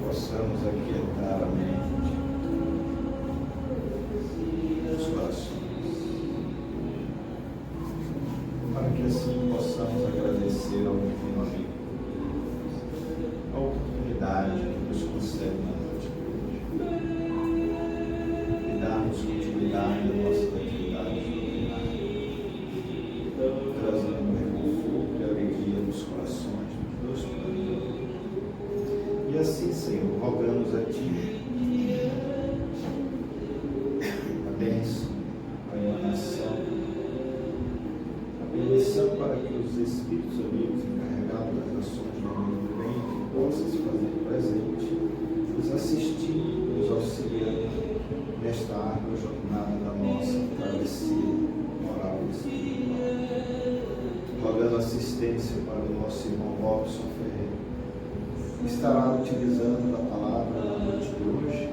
possamos aquietar a mente, os corações, para que assim possamos agradecer ao Divino Amigo a oportunidade que nos concede na noite de hoje e darmos continuidade à nossa atividade trazendo reconforto e alegria nos corações dos dois planos. E assim, Senhor, rogamos a Ti a bênção, a emanação, a bendição para que os Espíritos amigos encarregados das ações do mundo do bem possam se fazer presente, nos assistindo, nos auxiliando nesta árdua jornada da nossa travessia moral e espiritual. Rogando assistência para o nosso irmão Robson Ferreira, que estará utilizando a palavra na noite de hoje,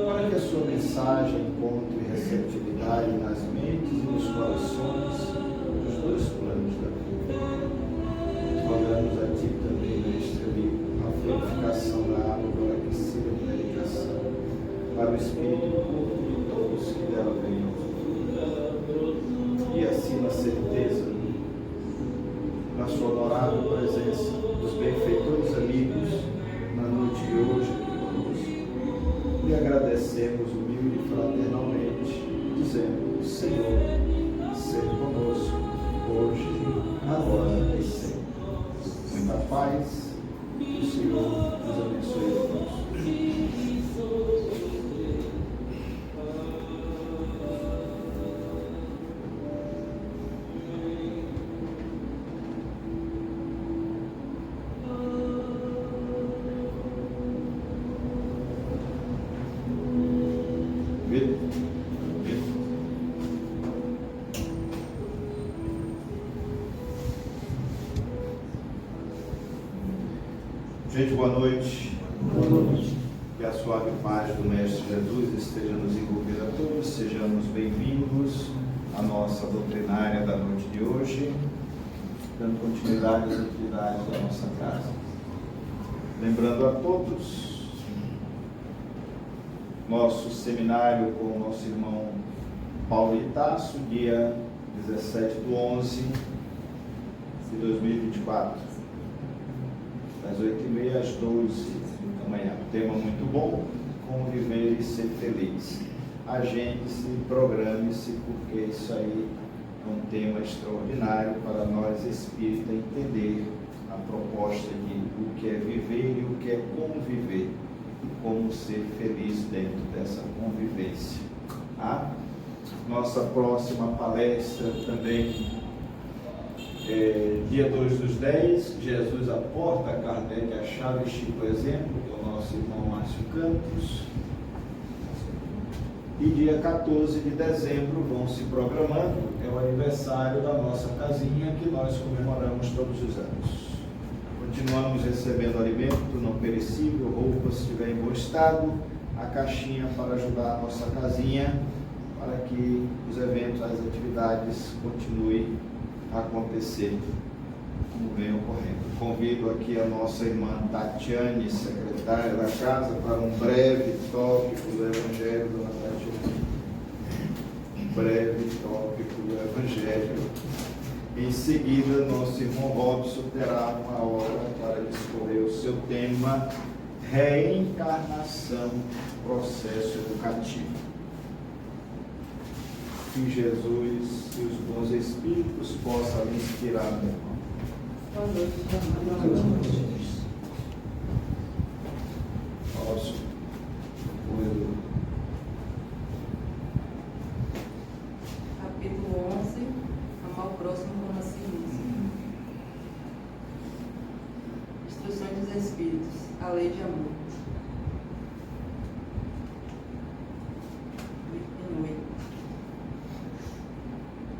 para que a sua mensagem encontre receptividade nas mentes e nos corações dos dois planos da vida. Rogamos a Ti também, Mestre amigo, a frutificação da água para que sirva de medicação para o espírito e corpo de todos que dela venham. E assim na certeza na sua honorável presença dos benfeitores amigos na noite de hoje aqui conosco, e agradecemos humilde e fraternalmente, dizendo: Senhor, seja conosco, hoje, agora e sempre. Muita paz, o Senhor nos abençoe a todos. Gente, boa noite. Boa noite. Que a suave paz do Mestre Jesus esteja nos envolvendo a todos. Sejamos bem-vindos à nossa doutrinária da noite de hoje, dando continuidade às atividades da nossa casa. Lembrando a todos, nosso seminário com o nosso irmão Paulo Itaço, dia 17/11 de 2024. Das 8h30 às 12 da manhã. Tema muito bom: conviver e ser feliz. Agende-se, programe-se, porque isso aí é um tema extraordinário para nós espíritas entender a proposta de o que é viver e o que é conviver, e como ser feliz dentro dessa convivência. Nossa próxima palestra também dia 2/10, Jesus à porta, Kardec a chave, Chico exemplo, que é o nosso irmão Márcio Campos. E dia 14 de dezembro, vão se programando, é o aniversário da nossa casinha, que nós comemoramos todos os anos. Continuamos recebendo alimento não perecível, roupas se estiver em bom estado, a caixinha para ajudar a nossa casinha, para que os eventos, as atividades continuem a acontecer como vem ocorrendo. Convido aqui a nossa irmã Tatiane, secretária da casa, para um breve tópico do Evangelho, dona Tatiane. Um breve tópico do Evangelho. Em seguida, nosso irmão Robson terá uma hora para discorrer o seu tema: reencarnação, processo educativo. Que Jesus e os bons espíritos possam lhe inspirar, meu irmão. Boa noite. Robson, Capítulo 11, amar o próximo como a si mesmo. Instruções dos Espíritos, a lei de amor.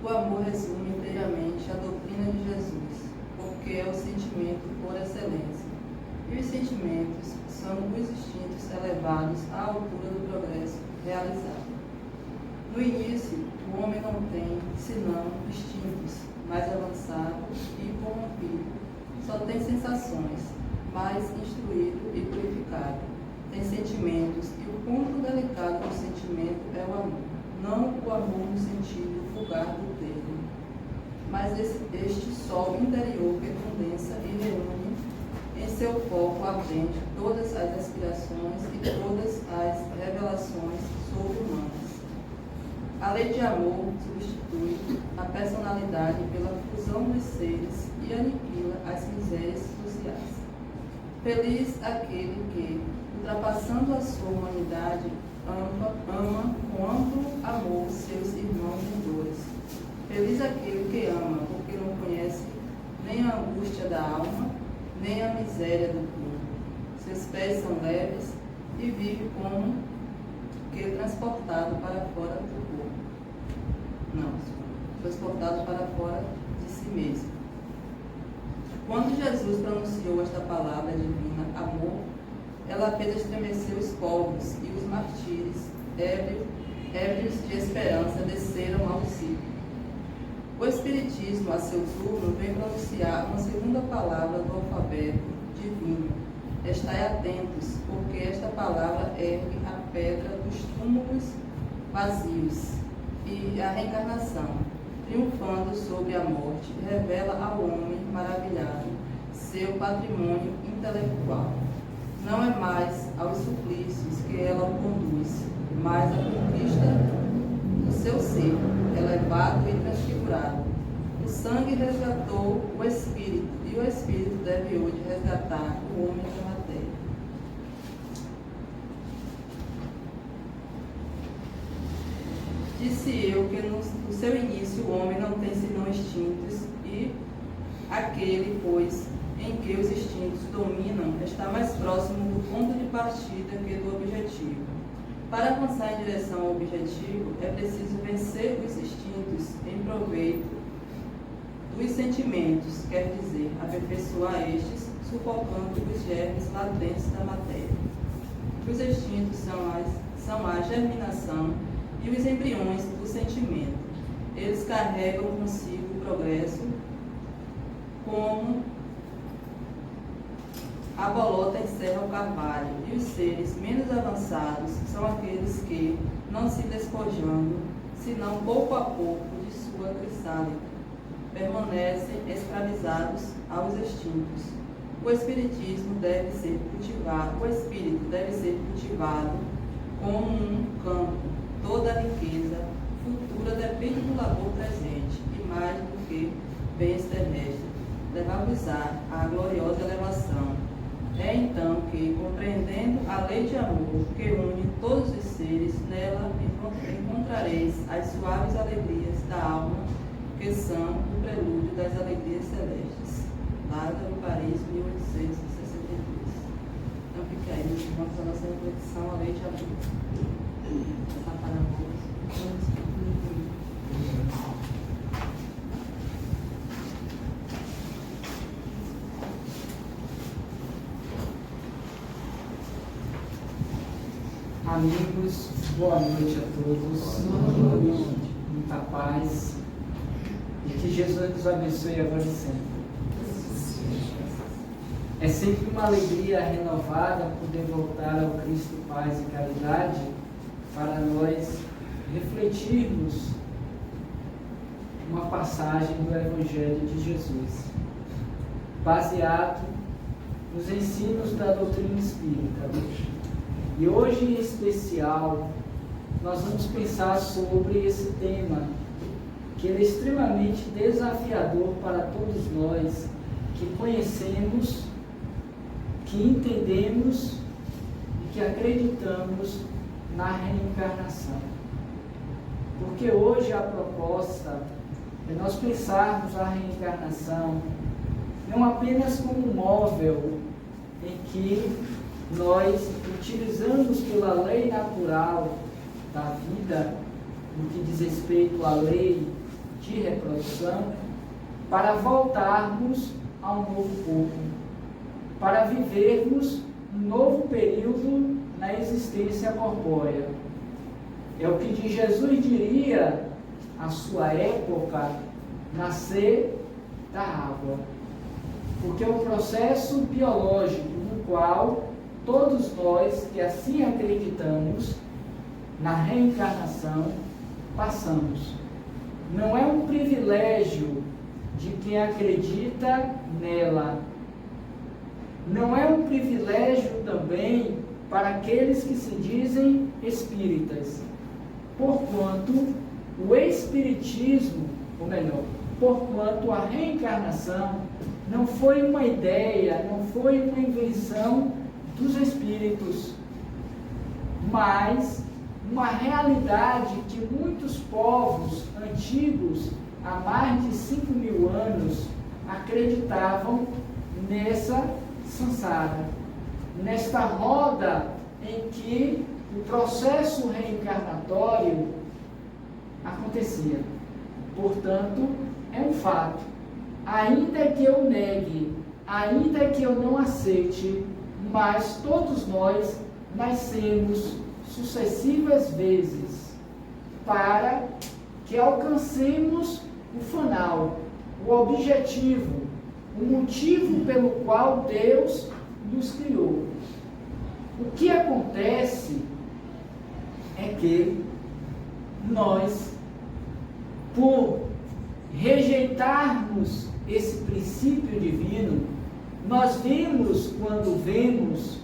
O amor resume inteiramente a doutrina de Jesus, porque é o sentimento por excelência. E os sentimentos são os instintos elevados à altura do progresso realizado. No início, o homem não tem, senão, instintos mais avançados e corrompido. Só tem sensações, mais instruído e purificado. foco ardente todas as aspirações e todas as revelações sobre-humanas. A lei de amor substitui a personalidade pela fusão dos seres e aniquila as misérias sociais. Feliz aquele que, ultrapassando a sua humanidade, ama com amplo amor seus irmãos em dores. Feliz aquele que ama, porque não conhece nem a angústia da alma, nem a miséria do corpo. Seus pés são leves e vive como que transportado para fora do corpo. Não, transportado para fora de si mesmo. Quando Jesus pronunciou esta palavra divina, amor, ela fez estremecer os povos e os martírios, ébrios de esperança, desceram ao ciclo. O Espiritismo, a seu turno, vem pronunciar uma segunda palavra do alfabeto divino. Estai atentos, porque esta palavra ergue a pedra dos túmulos vazios e a reencarnação, triunfando sobre a morte, revela ao homem maravilhado seu patrimônio intelectual. Não é mais aos suplícios que ela o conduz, mas a conquista do seu ser, elevado e transfigurado. O sangue resgatou o espírito, e o espírito deve hoje resgatar o homem da matéria. Disse eu que no seu início o homem não tem senão instintos, e aquele, pois, em que os instintos dominam, está mais próximo do ponto de partida que do objetivo. Para avançar em direção ao objetivo, é preciso vencer os instintos em proveito dos sentimentos, quer dizer, aperfeiçoar estes, sufocando os germes latentes da matéria. Os instintos são a germinação e os embriões do sentimento. Eles carregam consigo o progresso, como a bolota encerra o carvalho, e os seres menos avançados são aqueles que, não se despojando, senão pouco a pouco de sua crisálida, permanecem escravizados aos instintos. O espírito deve ser cultivado como um campo. Toda a riqueza futura depende do labor presente, e mais do que bens terrestres, levar-vos-á à gloriosa elevação. É então que, compreendendo a lei de amor que une todos os seres, nela encontrareis as suaves alegrias da alma, que são o prelúdio das alegrias celestes. Lázaro, Paris, 1862. Então fica aí, vamos à nossa reflexão, a lei de amor. Amigos, boa noite a todos. Boa noite. Muita paz. E que Jesus nos abençoe agora e sempre. É sempre uma alegria renovada poder voltar ao Cristo Paz e Caridade para nós refletirmos uma passagem do Evangelho de Jesus, baseado nos ensinos da doutrina espírita. E hoje, em especial, nós vamos pensar sobre esse tema, que ele é extremamente desafiador para todos nós, que conhecemos, que entendemos e que acreditamos na reencarnação. Porque hoje a proposta é nós pensarmos a reencarnação não apenas como um móvel em que nós utilizamos pela lei natural da vida, no que diz respeito à lei de reprodução, para voltarmos a um novo corpo, para vivermos um novo período na existência corpórea. É o que Jesus diria à sua época, nascer da água. Porque é um processo biológico no qual todos nós que assim acreditamos na reencarnação passamos. Não é um privilégio de quem acredita nela, não é um privilégio também para aqueles que se dizem espíritas, porquanto o espiritismo, ou melhor, porquanto a reencarnação não foi uma ideia, não foi uma invenção dos espíritos, mas uma realidade que muitos povos antigos, há mais de 5.000 anos, acreditavam nessa samsara, nesta roda em que o processo reencarnatório acontecia. Portanto, é um fato. Ainda que eu negue, ainda que eu não aceite, mas todos nós nascemos sucessivas vezes para que alcancemos o final, o objetivo, o motivo pelo qual Deus nos criou. O que acontece é que nós, por rejeitarmos esse princípio divino, nós vemos, quando vemos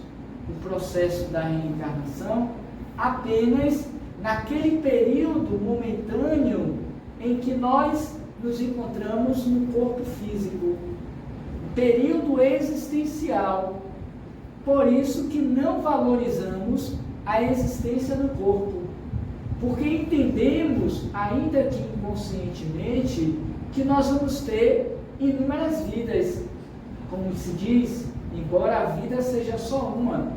o processo da reencarnação, apenas naquele período momentâneo em que nós nos encontramos no corpo físico, período existencial. Por isso que não valorizamos a existência do corpo, porque entendemos, ainda que inconscientemente, que nós vamos ter inúmeras vidas. Como se diz, embora a vida seja só uma,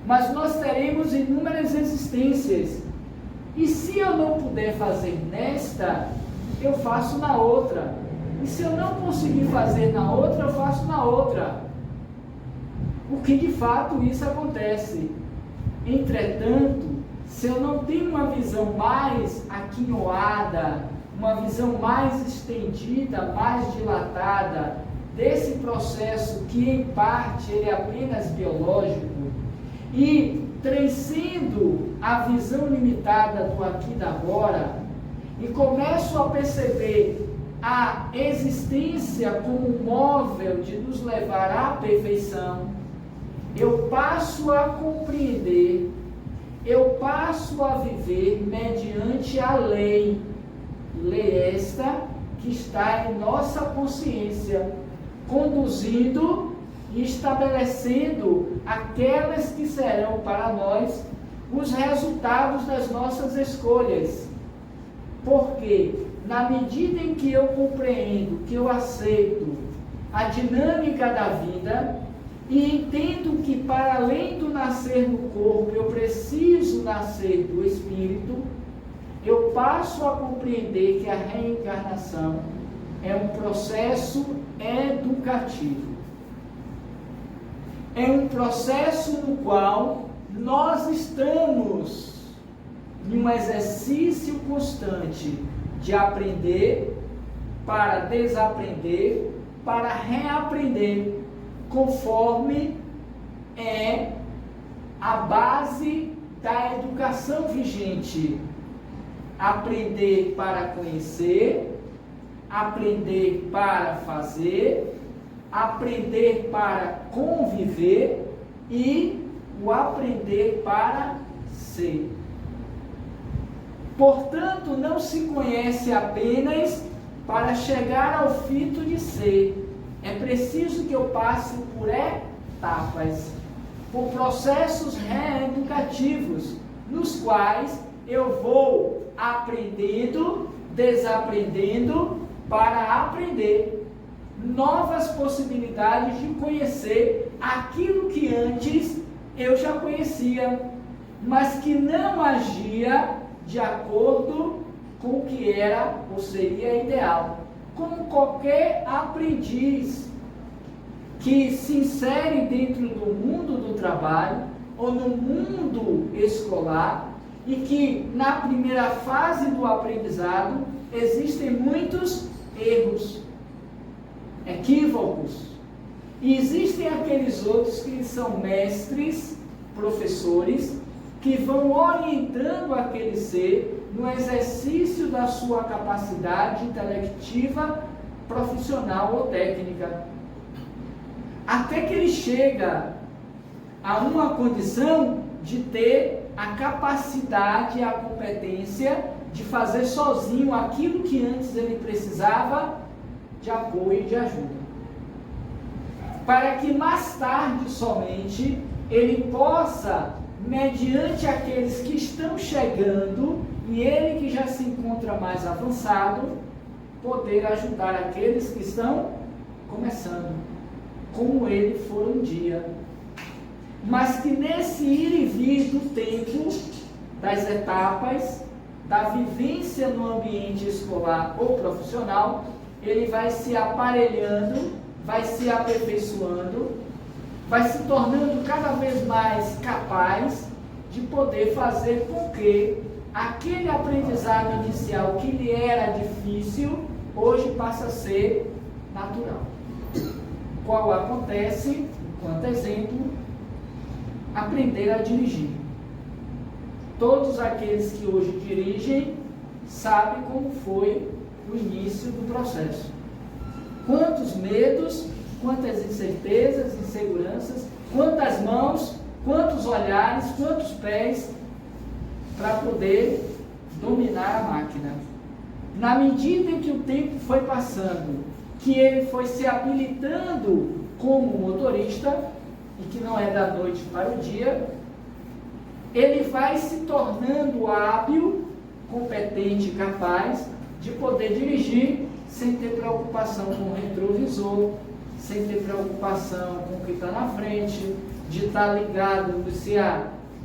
mas nós teremos inúmeras existências. E se eu não puder fazer nesta, eu faço na outra. E se eu não conseguir fazer na outra, eu faço na outra. O que de fato isso acontece. Entretanto, se eu não tenho uma visão mais aquinhoada, uma visão mais estendida, mais dilatada desse processo que em parte ele é apenas biológico, e transcendo a visão limitada do aqui e da agora, e começo a perceber a existência como um móvel de nos levar à perfeição, eu passo a compreender, eu passo a viver mediante a lei esta que está em nossa consciência, conduzindo e estabelecendo aquelas que serão para nós os resultados das nossas escolhas. Porque na medida em que eu compreendo, que eu aceito a dinâmica da vida e entendo que para além do nascer no corpo eu preciso nascer do espírito, eu passo a compreender que a reencarnação é um processo educativo. É um processo no qual nós estamos em um exercício constante de aprender para desaprender, para reaprender, conforme é a base da educação vigente. Aprender para conhecer, aprender para fazer, aprender para conviver e o aprender para ser. Portanto, não se conhece apenas para chegar ao fito de ser. É preciso que eu passe por etapas, por processos reeducativos, nos quais eu vou aprendendo, desaprendendo, para aprender novas possibilidades de conhecer aquilo que antes eu já conhecia, mas que não agia de acordo com o que era ou seria ideal. Como qualquer aprendiz que se insere dentro do mundo do trabalho ou no mundo escolar e que na primeira fase do aprendizado existem muitos erros, equívocos, e existem aqueles outros que são mestres, professores, que vão orientando aquele ser no exercício da sua capacidade intelectiva, profissional ou técnica. até que ele chega a uma condição de ter a capacidade e a competência de fazer sozinho aquilo que antes ele precisava de apoio e de ajuda. Para que mais tarde somente ele possa, mediante aqueles que estão chegando e ele que já se encontra mais avançado, poder ajudar aqueles que estão começando, como ele for um dia. Mas que nesse ir e vir do tempo, das etapas, da vivência no ambiente escolar ou profissional, ele vai se aparelhando, vai se aperfeiçoando, vai se tornando cada vez mais capaz de poder fazer com que aquele aprendizado inicial que lhe era difícil, hoje passa a ser natural. Qual acontece, enquanto exemplo, aprender a dirigir. Todos aqueles que hoje dirigem sabem como foi o início do processo. Quantos medos, quantas incertezas, inseguranças, quantas mãos, quantos olhares, quantos pés para poder dominar a máquina. Na medida em que o tempo foi passando, que ele foi se habilitando como motorista, e que não é da noite para o dia, ele vai se tornando hábil, competente e capaz de poder dirigir sem ter preocupação com o retrovisor, sem ter preocupação com o que está na frente, de estar ligado,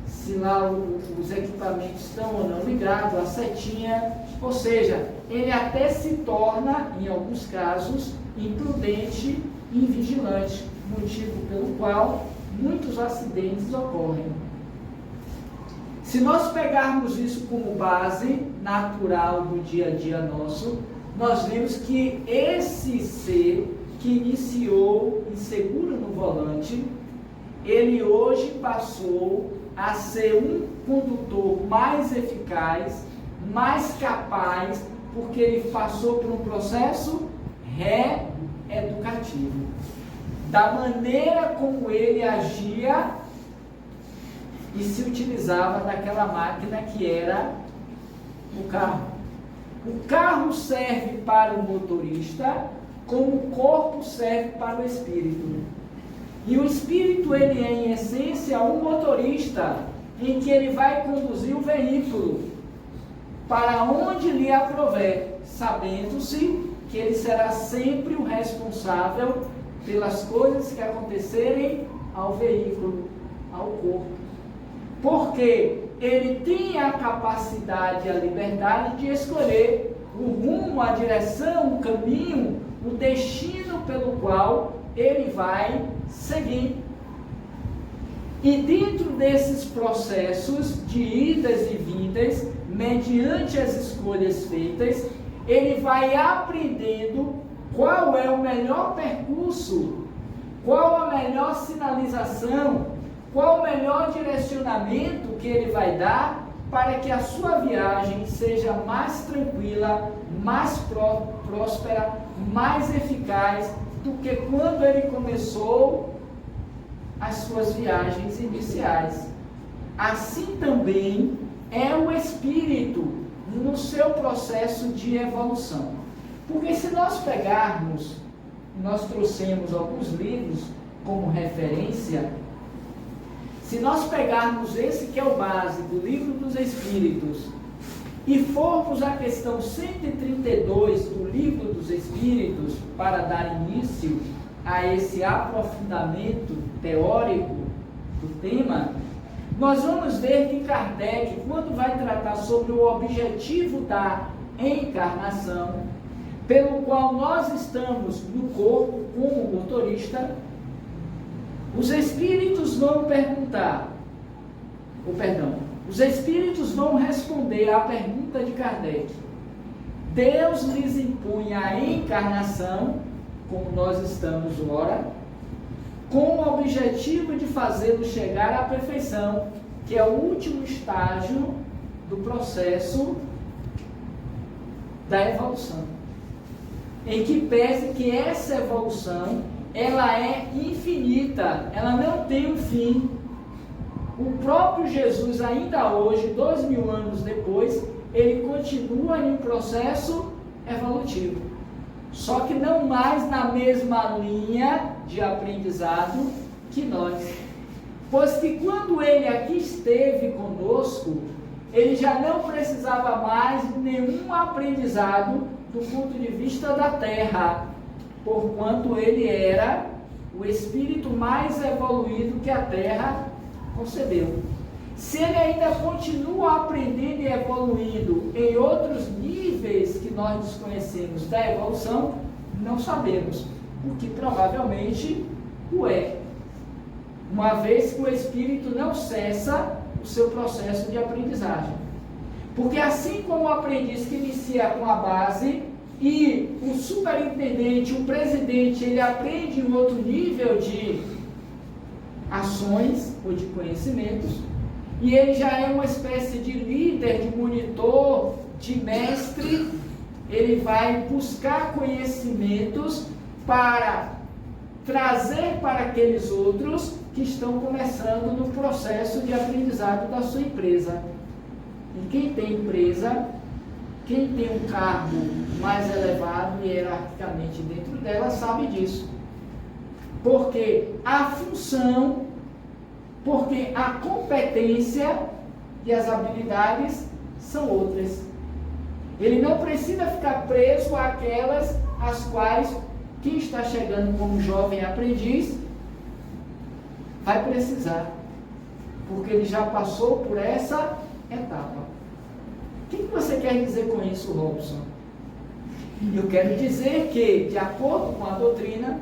se lá os equipamentos estão ou não ligados, a setinha, ou seja, ele até se torna, em alguns casos, imprudente e invigilante, motivo pelo qual muitos acidentes ocorrem. Se nós pegarmos isso como base natural do dia a dia nosso, nós vemos que esse ser que iniciou inseguro no volante, ele hoje passou a ser um condutor mais eficaz, mais capaz, porque ele passou por um processo reeducativo. Da maneira como ele agia e se utilizava daquela máquina que era o carro. O carro serve para o motorista, como o corpo serve para o espírito. E o espírito, ele é em essência um motorista, em que ele vai conduzir o veículo para onde lhe aprouver, sabendo-se que ele será sempre o responsável pelas coisas que acontecerem ao veículo, ao corpo. Porque ele tem a capacidade e a liberdade de escolher o rumo, a direção, o caminho, o destino pelo qual ele vai seguir. E dentro desses processos de idas e vindas, mediante as escolhas feitas, ele vai aprendendo qual é o melhor percurso, qual a melhor sinalização, qual o melhor direcionamento que ele vai dar para que a sua viagem seja mais tranquila, mais próspera, mais eficaz do que quando ele começou as suas viagens iniciais. Assim também é o espírito no seu processo de evolução. Porque se nós pegarmos, nós trouxemos alguns livros como referência, se nós pegarmos esse que é o base do Livro dos Espíritos e formos à questão 132 do Livro dos Espíritos para dar início a esse aprofundamento teórico do tema, nós vamos ver que Kardec, quando vai tratar sobre o objetivo da encarnação, pelo qual nós estamos no corpo como motorista, os espíritos vão perguntar, os espíritos vão responder à pergunta de Kardec. Deus lhes impõe a encarnação, como nós estamos ora, com o objetivo de fazê-lo chegar à perfeição, que é o último estágio do processo da evolução. Em que pese que essa evolução ela é infinita, ela não tem um fim. O próprio Jesus, ainda hoje, 2000 anos depois, ele continua em um processo evolutivo. Só que não mais na mesma linha de aprendizado que nós. Pois que quando ele aqui esteve conosco, ele já não precisava mais de nenhum aprendizado do ponto de vista da terra, porquanto ele era o espírito mais evoluído que a terra concebeu. Se ele ainda continua aprendendo e evoluindo em outros níveis que nós desconhecemos da evolução, não sabemos, o que provavelmente o é, uma vez que o espírito não cessa o seu processo de aprendizagem. Porque assim como o aprendiz que inicia com a base e o superintendente, o presidente, ele aprende em outro nível de ações ou de conhecimentos, e ele já é uma espécie de líder, de monitor, de mestre, ele vai buscar conhecimentos para trazer para aqueles outros que estão começando no processo de aprendizado da sua empresa. E quem tem empresa, quem tem um cargo mais elevado hierarquicamente dentro dela, sabe disso. Porque a função, porque a competência e as habilidades são outras. Ele não precisa ficar preso àquelas às quais quem está chegando como jovem aprendiz vai precisar, porque ele já passou por essa etapa. O que você quer dizer com isso, Robson? Eu quero dizer que, de acordo com a doutrina,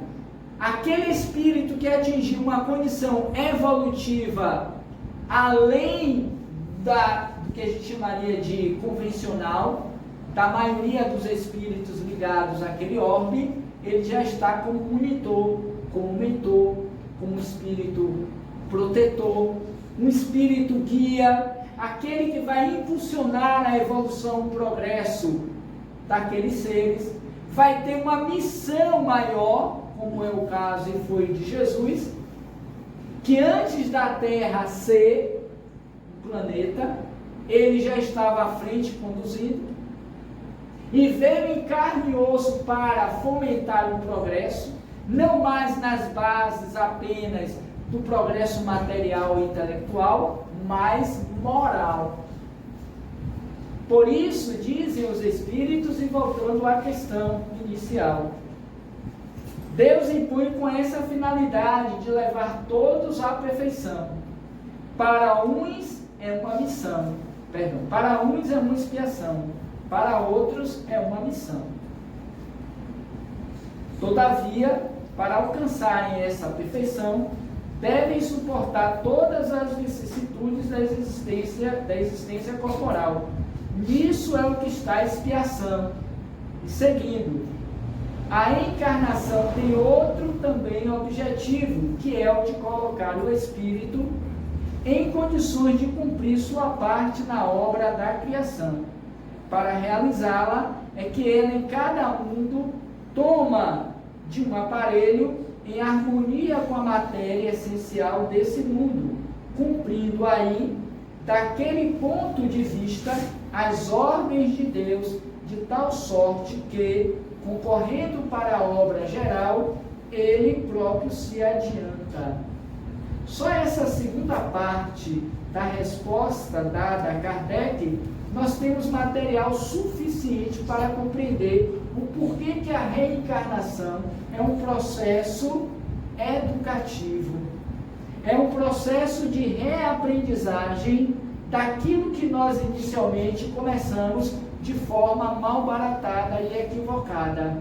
aquele espírito que atingiu uma condição evolutiva além do que a gente chamaria de convencional, da maioria dos espíritos ligados àquele orbe, ele já está como monitor, como mentor, como espírito protetor, um espírito guia, aquele que vai impulsionar a evolução, o progresso daqueles seres, vai ter uma missão maior, como é o caso e foi de Jesus, que antes da Terra ser um planeta, ele já estava à frente conduzindo, e veio em carne e osso para fomentar o progresso, não mais nas bases apenas do progresso material e intelectual, mas moral. Por isso, dizem os espíritos, e voltando à questão inicial, Deus impõe com essa finalidade de levar todos à perfeição. Para uns é uma missão, para uns é uma expiação, para outros é uma missão. Todavia, para alcançarem essa perfeição, devem suportar todas as vicissitudes da existência corporal. Nisso é o que está a expiação. E seguindo, a encarnação tem outro também objetivo, que é o de colocar o espírito em condições de cumprir sua parte na obra da criação. Para realizá-la, é que ele em cada mundo toma de um aparelho em harmonia com a matéria essencial desse mundo, cumprindo aí, daquele ponto de vista, as ordens de Deus, de tal sorte que, concorrendo para a obra geral, ele próprio se adianta. Só essa segunda parte da resposta dada a Kardec, nós temos material suficiente para compreender o porquê que a reencarnação é um processo educativo, é um processo de reaprendizagem daquilo que nós inicialmente começamos de forma malbaratada e equivocada.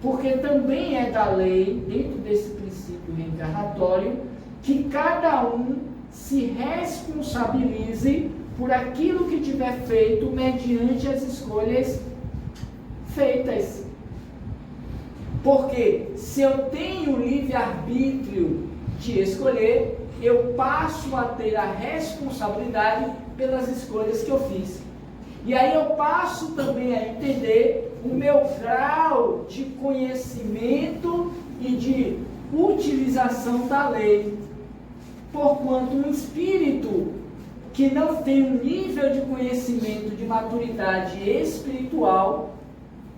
Porque também é da lei, dentro desse princípio reencarnatório, que cada um se responsabilize por aquilo que tiver feito mediante as escolhas feitas. Porque se eu tenho livre-arbítrio de escolher, eu passo a ter a responsabilidade pelas escolhas que eu fiz. E aí eu passo também a entender o meu grau de conhecimento e de utilização da lei, porquanto um espírito que não tem um nível de conhecimento, de maturidade espiritual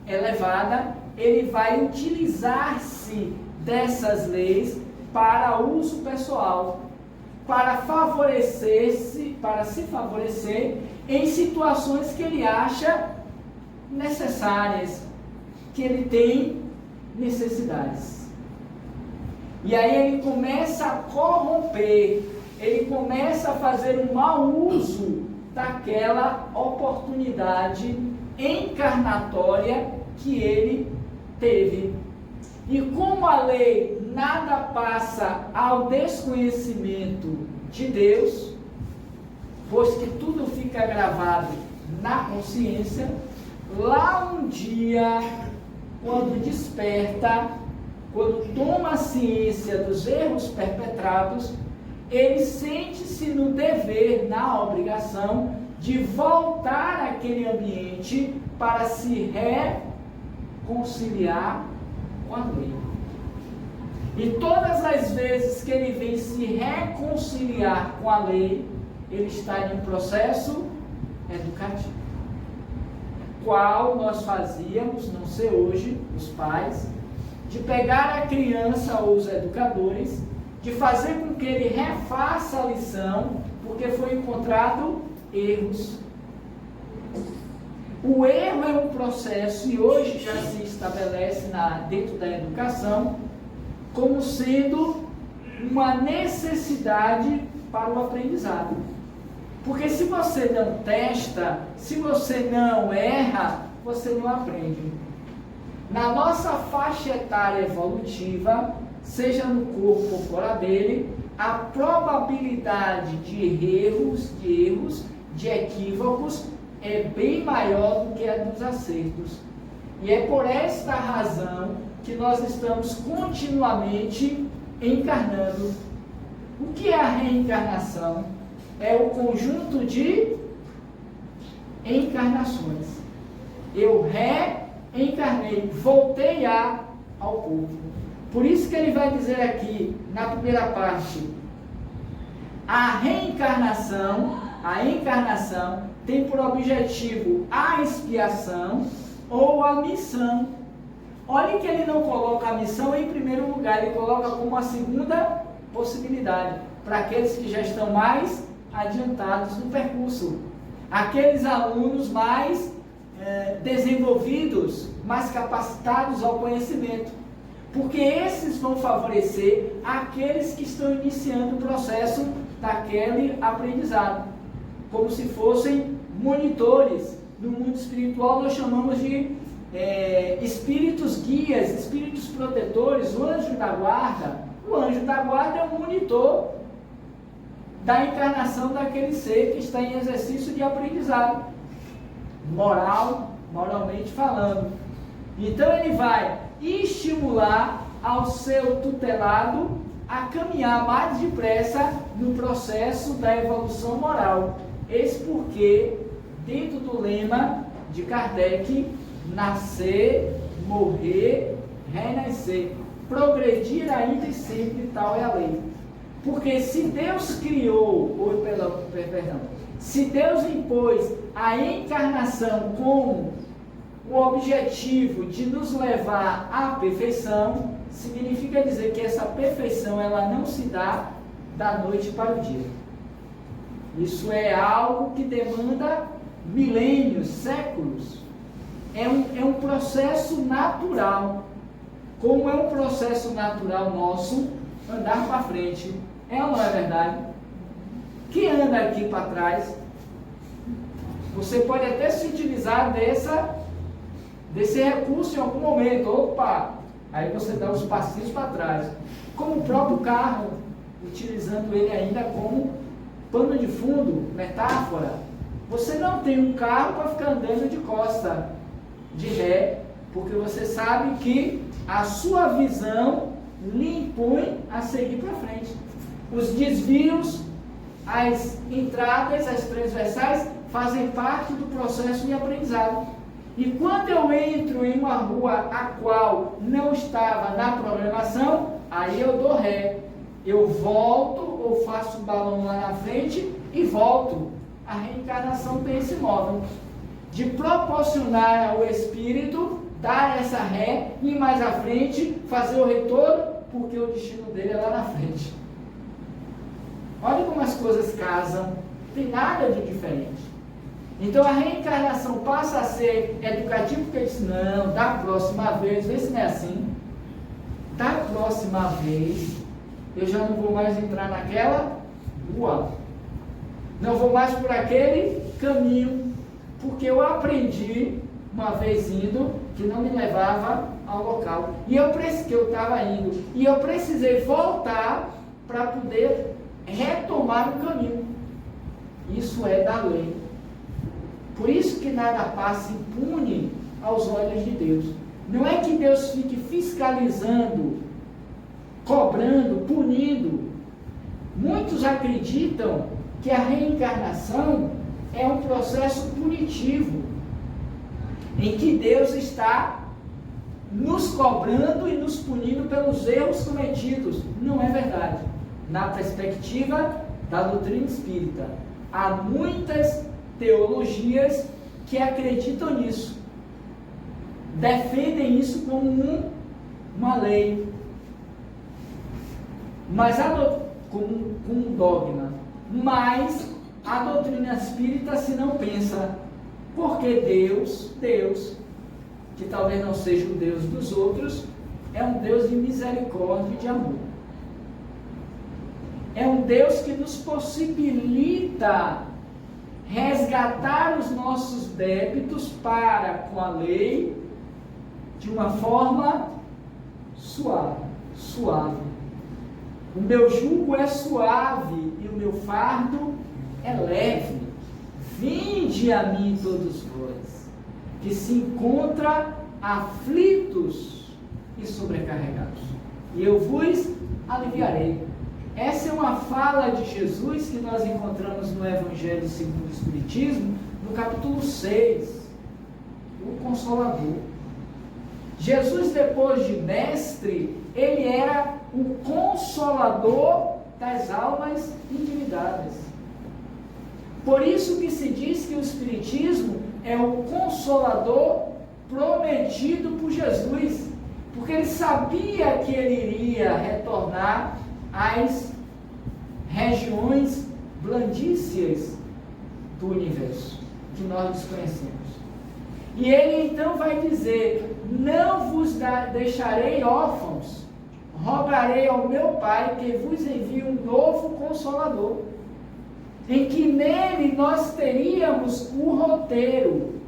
elevada, ele vai utilizar-se dessas leis para uso pessoal, para se favorecer em situações que ele acha necessárias, que ele tem necessidades. E aí ele começa a corromper, ele começa a fazer um mau uso daquela oportunidade encarnatória que ele teve. E como a lei nada passa ao desconhecimento de Deus, pois que tudo fica gravado na consciência, lá um dia, quando desperta, quando toma ciência dos erros perpetrados, ele sente-se no dever, na obrigação de voltar àquele ambiente para se reconciliar com a lei. E todas as vezes que ele vem se reconciliar com a lei, ele está em um processo educativo, qual nós fazíamos, não sei hoje, os pais, de pegar a criança ou os educadores, de fazer com que ele refaça a lição, porque foi encontrado erros. O erro é um processo, e hoje já se estabelece dentro da educação, como sendo uma necessidade para o aprendizado. Porque se você não testa, se você não erra, você não aprende. Na nossa faixa etária evolutiva, seja no corpo ou fora dele, a probabilidade de erros, de equívocos, é bem maior do que a dos acertos. E é por esta razão que nós estamos continuamente encarnando. O que é a reencarnação? É o conjunto de encarnações. Eu reencarnei, voltei ao corpo. Por isso que ele vai dizer aqui, na primeira parte, a encarnação tem por objetivo a expiação ou a missão. Olha que ele não coloca a missão em primeiro lugar, ele coloca como a segunda possibilidade, para aqueles que já estão mais adiantados no percurso. Aqueles alunos mais desenvolvidos, mais capacitados ao conhecimento. Porque esses vão favorecer aqueles que estão iniciando o processo daquele aprendizado. Como se fossem monitores. No mundo espiritual nós chamamos de espíritos guias, espíritos protetores, o anjo da guarda. O anjo da guarda é o monitor da encarnação daquele ser que está em exercício de aprendizado. Moralmente falando. Então ele vai estimular ao seu tutelado a caminhar mais depressa no processo da evolução moral. Eis porque, dentro do lema de Kardec, nascer, morrer, renascer, progredir ainda e sempre, tal é a lei. Porque se Deus se Deus impôs a encarnação como o objetivo de nos levar à perfeição, significa dizer que essa perfeição ela não se dá da noite para o dia. Isso é algo que demanda milênios, séculos. É um processo natural. Como é um processo natural nosso andar para frente. É ou não é verdade? Quem anda aqui para trás, você pode até se utilizar desse recurso em algum momento. Opa! Aí você dá os passinhos para trás. Como o próprio carro, utilizando ele ainda como pano de fundo, metáfora. Você não tem um carro para ficar andando de costa, de ré, porque você sabe que a sua visão lhe impõe a seguir para frente. Os desvios, as entradas, as transversais fazem parte do processo de aprendizado. E quando eu entro em uma rua a qual não estava na programação, aí eu dou ré. Eu volto ou faço um balão lá na frente e volto. A reencarnação tem esse móvel de proporcionar ao espírito dar essa ré e mais à frente fazer o retorno, porque o destino dele é lá na frente. Olha como as coisas casam, não tem nada de diferente. Então a reencarnação passa a ser educativa, porque ele diz, não, da próxima vez, vê se não é assim, da próxima vez eu já não vou mais entrar naquela rua, não vou mais por aquele caminho, porque eu aprendi uma vez indo que não me levava ao local, e que eu estava indo, e eu precisei voltar para poder retomar o caminho. Isso é da lei. Por isso que nada passa impune aos olhos de Deus. Não é que Deus fique fiscalizando, cobrando, punindo. Muitos acreditam que a reencarnação é um processo punitivo, em que Deus está nos cobrando e nos punindo pelos erros cometidos. Não é verdade. Na perspectiva da doutrina espírita, há muitas teologias que acreditam nisso, defendem isso como uma lei, mas como um dogma. Mas a doutrina espírita se não pensa, porque Deus, que talvez não seja o Deus dos outros, é um Deus de misericórdia e de amor. É um Deus que nos possibilita resgatar os nossos débitos para com a lei de uma forma suave. O meu jugo é suave e o meu fardo é leve. Vinde a mim todos vós, que se encontra aflitos e sobrecarregados, e eu vos aliviarei. Essa é uma fala de Jesus que nós encontramos no Evangelho segundo o Espiritismo, no capítulo 6, o Consolador. Jesus, depois de mestre, ele era o Consolador das almas endividadas. Por isso que se diz que o Espiritismo é o Consolador prometido por Jesus, porque ele sabia que ele iria retornar às regiões blandícias do universo, que nós desconhecemos. E ele então vai dizer, não vos deixarei órfãos, rogarei ao meu Pai que vos envie um novo Consolador, em que nele nós teríamos o roteiro,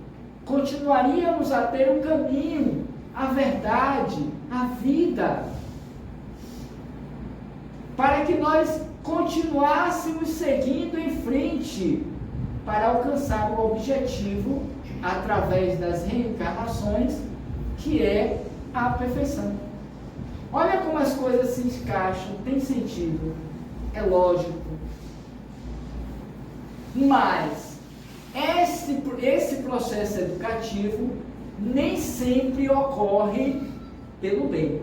continuaríamos a ter o caminho, a verdade, a vida, para que nós continuássemos seguindo em frente para alcançar o objetivo através das reencarnações, que é a perfeição. Olha como as coisas se encaixam, tem sentido, é lógico. Mas esse processo educativo nem sempre ocorre pelo bem.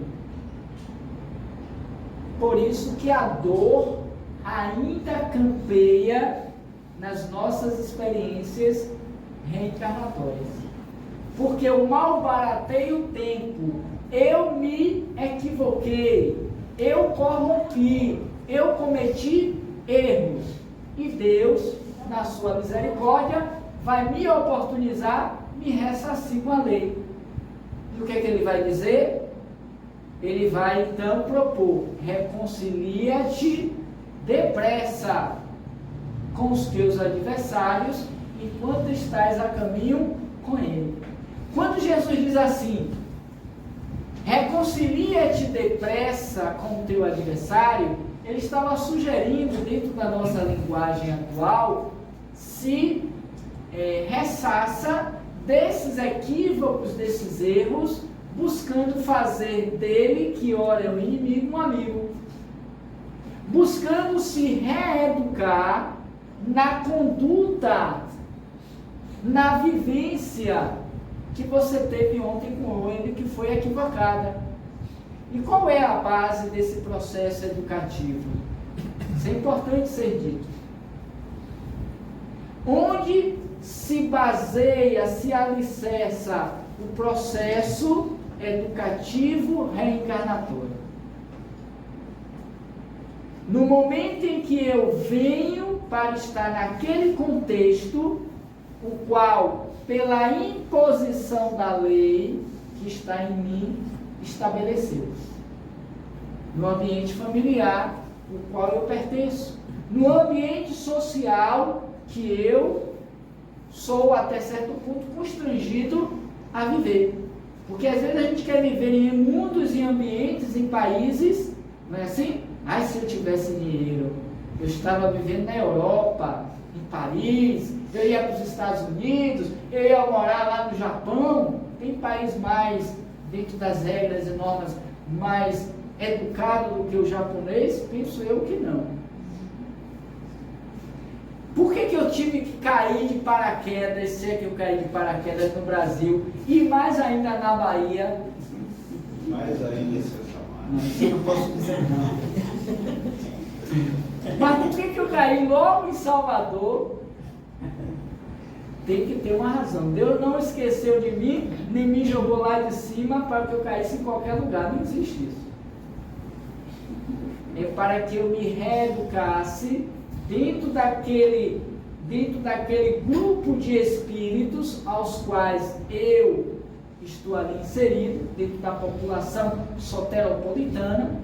Por isso que a dor ainda campeia nas nossas experiências reencarnatórias. Porque o mal barateia o tempo. Eu me equivoquei, eu corrompi, eu cometi erros. E Deus, na sua misericórdia, vai me oportunizar, me ressarcir com a lei. E o que é que ele vai dizer? Ele vai então propor, reconcilia-te depressa com os teus adversários, enquanto estás a caminho com ele. Quando Jesus diz assim, reconcilia-te depressa com o teu adversário, ele estava sugerindo, dentro da nossa linguagem atual, se ressaça desses equívocos, desses erros, buscando fazer dele, que ora é o inimigo, um amigo. Buscando se reeducar na conduta, na vivência que você teve ontem com ele, que foi equivocada. E qual é a base desse processo educativo? Isso é importante ser dito. Onde se baseia, se alicerça o processo educativo reencarnatório? No momento em que eu venho para estar naquele contexto, o qual, pela imposição da lei que está em mim, estabeleceu. No ambiente familiar, o qual eu pertenço. No ambiente social, que eu sou, até certo ponto, constrangido a viver. Porque às vezes a gente quer viver em mundos, em ambientes, em países, não é assim? Ai, se eu tivesse dinheiro, eu estava vivendo na Europa, em Paris, eu ia para os Estados Unidos, eu ia morar lá no Japão. Tem país mais, dentro das regras e normas, mais educado do que o japonês? Penso eu que não. Por que eu tive que cair de paraquedas, se é que eu caí de paraquedas no Brasil, e mais ainda na Bahia? Mais ainda se eu chamar. Não, isso eu não posso dizer não. Mas por que eu caí logo em Salvador? Tem que ter uma razão. Deus não esqueceu de mim, nem me jogou lá de cima para que eu caísse em qualquer lugar. Não existe isso. É para que eu me reeducasse dentro daquele grupo de espíritos aos quais eu estou ali inserido, dentro da população soteropolitana,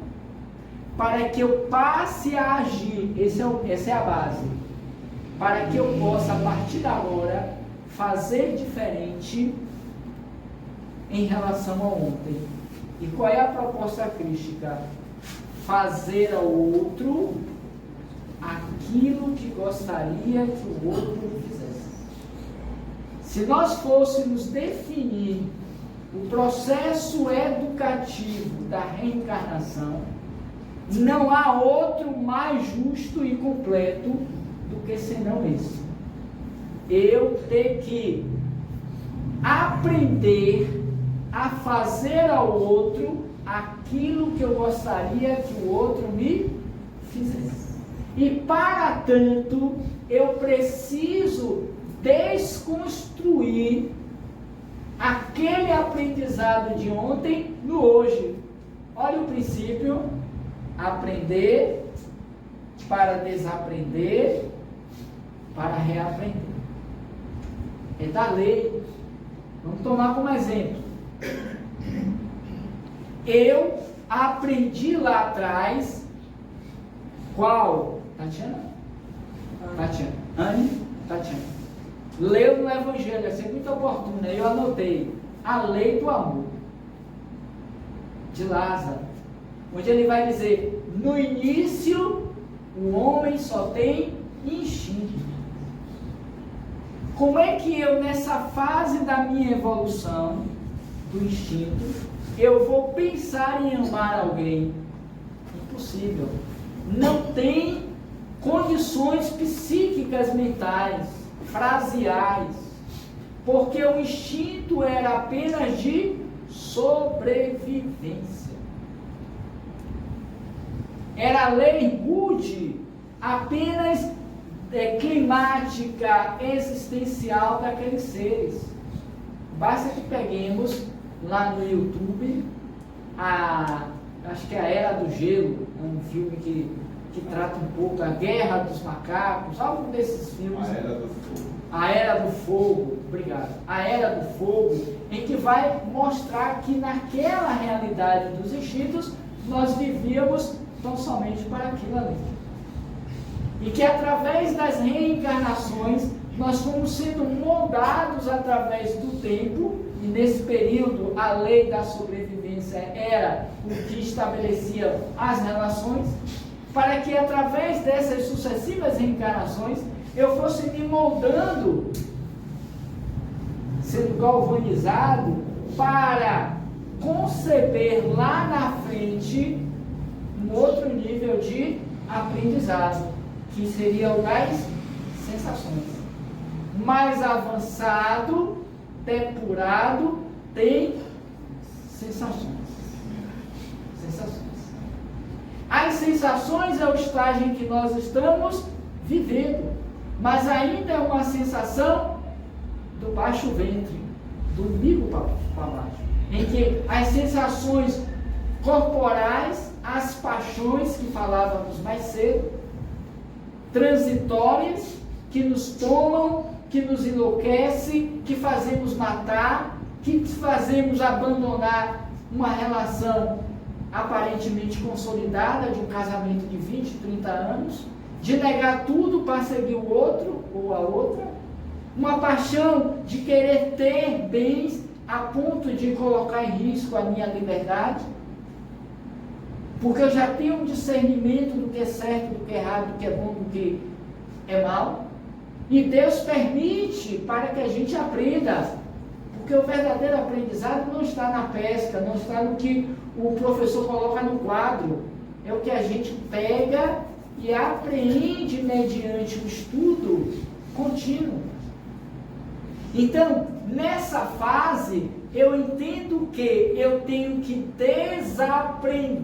para que eu passe a agir. Essa é a base. Para que eu possa, a partir de agora, fazer diferente em relação a ontem. E qual é a proposta crística? Fazer ao outro aquilo que gostaria que o outro fizesse. Se nós fôssemos definir o processo educativo da reencarnação, não há outro mais justo e completo do que senão esse. Eu ter que aprender a fazer ao outro aquilo que eu gostaria que o outro me fizesse. E para tanto, eu preciso desconstruir aquele aprendizado de ontem no hoje. Olha o princípio: aprender para desaprender, para reaprender. É da lei. Vamos tomar como exemplo. Eu aprendi lá atrás. Qual? Tatiana? Tatiana. Anne? Tatiana. Leu no Evangelho, ia ser muito oportuno. Eu anotei a lei do amor de Lázaro, onde ele vai dizer: no início o homem só tem instinto. Como é que eu, nessa fase da minha evolução do instinto, eu vou pensar em amar alguém? Impossível. Não tem condições psíquicas, mentais, fraseais, porque o instinto era apenas de sobrevivência. Era a lei Good, apenas climática, existencial daqueles seres. Basta que peguemos lá no YouTube, acho que é a Era do Gelo, é um filme que trata um pouco a Guerra dos Macacos, algum desses filmes. A Era do Fogo. A Era do Fogo, obrigado. A Era do Fogo, em que vai mostrar que naquela realidade dos instintos, nós vivíamos tão somente para aquilo ali. E que através das reencarnações, nós fomos sendo moldados através do tempo, e nesse período a lei da sobrevivência era o que estabelecia as relações, para que através dessas sucessivas reencarnações eu fosse me moldando, sendo galvanizado para conceber lá na frente um outro nível de aprendizado, que seria o das sensações, mais avançado depurado, tem sensações. Sensações. As sensações é o estágio em que nós estamos vivendo, mas ainda é uma sensação do baixo ventre, do umbigo para baixo, em que as sensações corporais, as paixões que falávamos mais cedo, transitórias, que nos tomam, que nos enlouquece, que fazemos matar, que fazemos abandonar uma relação aparentemente consolidada de um casamento de 20, 30 anos, de negar tudo para seguir o outro ou a outra, uma paixão de querer ter bens a ponto de colocar em risco a minha liberdade, porque eu já tenho um discernimento do que é certo, do que é errado, do que é bom, do que é mal, e Deus permite para que a gente aprenda, porque o verdadeiro aprendizado não está na pesca, não está no que o professor coloca no quadro, é o que a gente pega e apreende mediante o estudo contínuo. Então, nessa fase, eu entendo que eu tenho que desaprender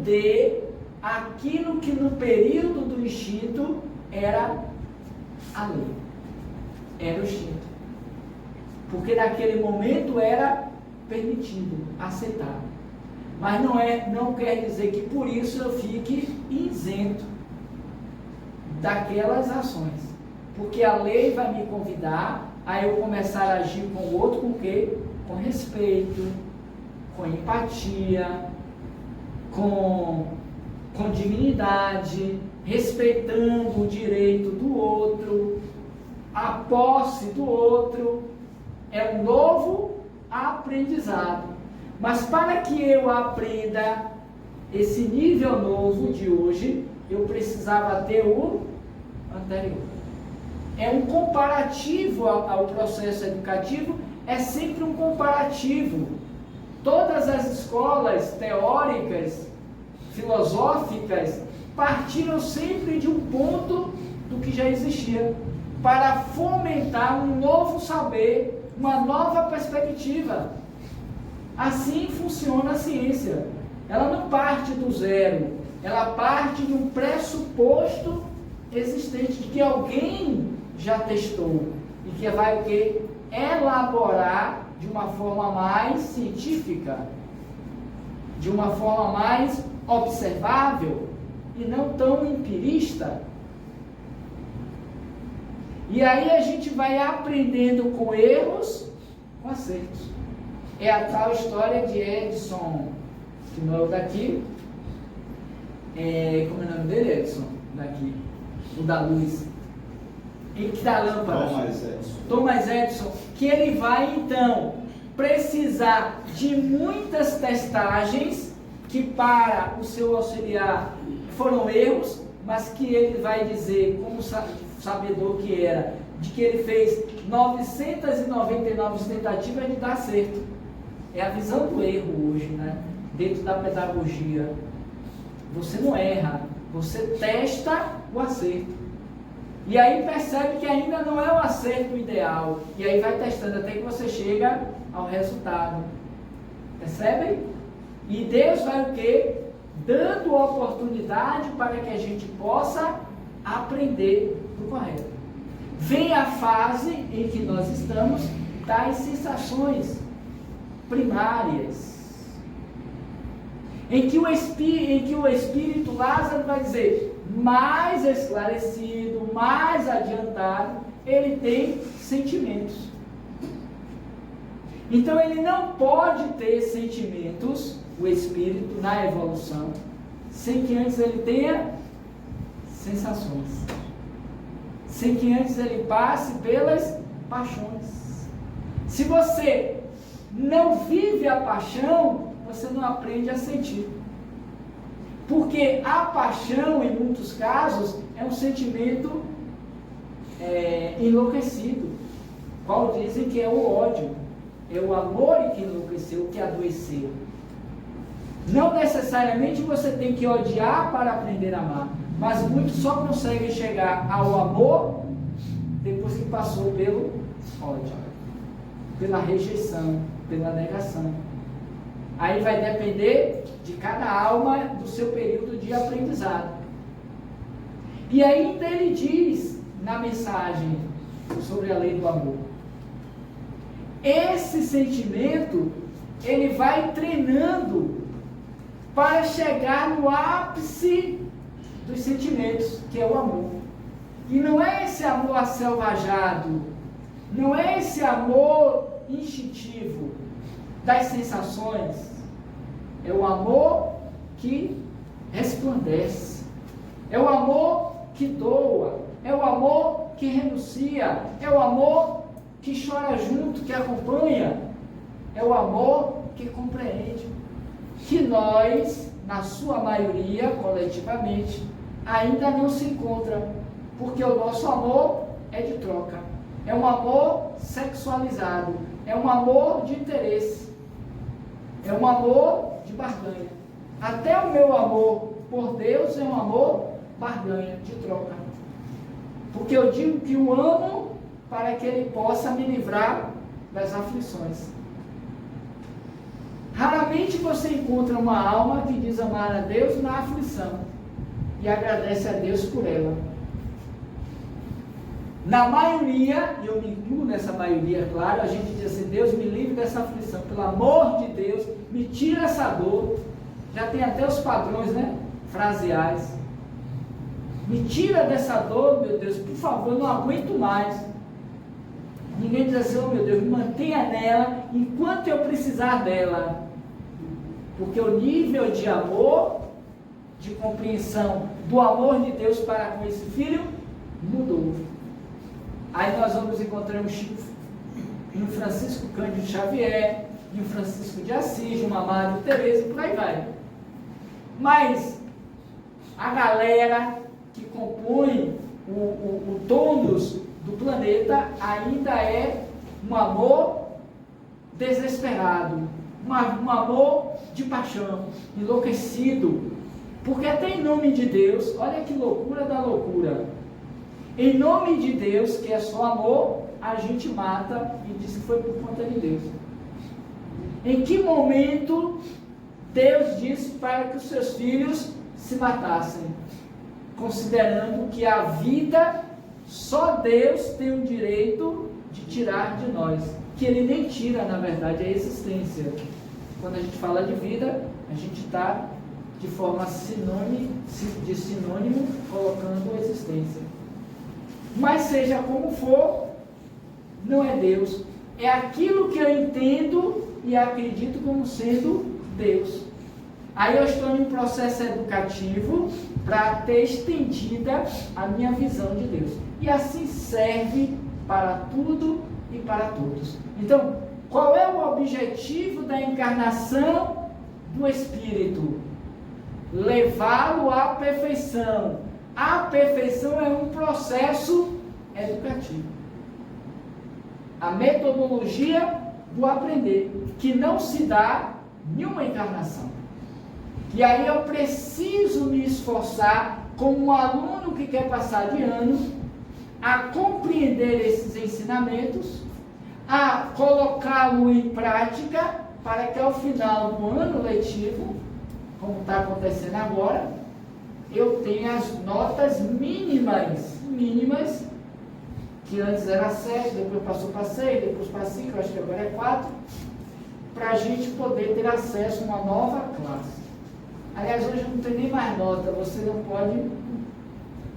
aquilo que no período do instinto era a lei, era o instinto. Porque naquele momento era permitido, aceitável. Mas não quer dizer que por isso eu fique isento daquelas ações. Porque a lei vai me convidar a eu começar a agir com o outro com o quê? Com respeito, com empatia, com dignidade, respeitando o direito do outro, a posse do outro. É um novo aprendizado. Mas para que eu aprenda esse nível novo de hoje, eu precisava ter o anterior. É um comparativo ao processo educativo, é sempre um comparativo. Todas as escolas teóricas, filosóficas, partiram sempre de um ponto do que já existia, para fomentar um novo saber, uma nova perspectiva. Assim funciona a ciência. Ela não parte do zero, ela parte de um pressuposto existente, de que alguém já testou e que vai o quê? Elaborar de uma forma mais científica, de uma forma mais observável e não tão empirista. E aí a gente vai aprendendo com erros, com acertos. É a tal história de Edison, que não é o daqui. Como é o nome dele, Edison? Daqui. O da luz. E que da lâmpada. Thomas Edison. Que ele vai, então, precisar de muitas testagens que para o seu auxiliar foram erros, mas que ele vai dizer, como sabedor que era, de que ele fez 999 tentativas de dar certo. É a visão do erro hoje, né? Dentro da pedagogia. Você não erra, você testa o acerto. E aí percebe que ainda não é o acerto ideal. E aí vai testando até que você chega ao resultado. Percebem? E Deus vai o quê? Dando oportunidade para que a gente possa aprender do correto. Vem a fase em que nós estamos das sensações primárias, em que o espírito Lázaro vai dizer, mais esclarecido, mais adiantado, ele tem sentimentos. Então ele não pode ter sentimentos, o espírito na evolução, sem que antes ele tenha sensações, sem que antes ele passe pelas paixões. Se você não vive a paixão, você não aprende a sentir. Porque a paixão, em muitos casos, é um sentimento enlouquecido, qual dizem que é o ódio, é o amor que enlouqueceu, que adoeceu. Não necessariamente você tem que odiar para aprender a amar, mas muitos só conseguem chegar ao amor depois que passou pelo ódio. pela rejeição, pela negação. Aí vai depender de cada alma, do seu período de aprendizado. E ainda ele diz na mensagem sobre a lei do amor, esse sentimento ele vai treinando para chegar no ápice dos sentimentos, que é o amor. E não é esse amor acelvajado, não é esse amor instintivo das sensações, é o amor que resplandece, é o amor que doa, é o amor que renuncia, é o amor que chora junto, que acompanha, é o amor que compreende, que nós, na sua maioria, coletivamente, ainda não se encontra, porque o nosso amor é de troca, é um amor sexualizado, é um amor de interesse, é um amor de barganha. Até o meu amor por Deus é um amor barganha, de troca, porque eu digo que o amo para que ele possa me livrar das aflições. Raramente você encontra uma alma que diz amar a Deus na aflição e agradece a Deus por ela. Na maioria, e eu me incluo nessa maioria, claro, a gente diz assim: Deus, me livre dessa aflição, pelo amor de Deus, me tira essa dor. Já tem até os padrões, né? Fraseais. Me tira dessa dor, meu Deus, por favor, eu não aguento mais. Ninguém diz assim: oh meu Deus, me mantenha nela enquanto eu precisar dela. Porque o nível de amor, de compreensão do amor de Deus para com esse filho, mudou. Aí nós vamos encontrar um Francisco Cândido Xavier, e um Francisco de Assis, uma Madre Teresa, e por aí vai. Mas a galera que compõe o tônus do planeta ainda é um amor desesperado, um amor de paixão, enlouquecido, porque até em nome de Deus, olha que loucura da loucura, em nome de Deus, que é só amor, a gente mata e diz que foi por conta de Deus. Em que momento Deus disse para que os seus filhos se matassem, considerando que a vida só Deus tem o direito de tirar de nós, que Ele nem tira, na verdade, a existência. Quando a gente fala de vida, a gente está de forma sinônimo, colocando a existência. Mas seja como for, não é Deus, é aquilo que eu entendo e acredito como sendo Deus. Aí eu estou em um processo educativo para ter estendida a minha visão de Deus. E assim serve para tudo e para todos. Então, qual é o objetivo da encarnação do Espírito? Levá-lo à perfeição. A perfeição é um processo educativo. A metodologia do aprender, que não se dá em uma encarnação. E aí eu preciso me esforçar, como um aluno que quer passar de ano, a compreender esses ensinamentos, a colocá-lo em prática, para que ao final do ano letivo, como está acontecendo agora, eu tenha as notas mínimas, que antes era 7, depois passou para 6, depois para 5, acho que agora é 4, para a gente poder ter acesso a uma nova classe. Aliás, hoje não tem nem mais nota, você não pode,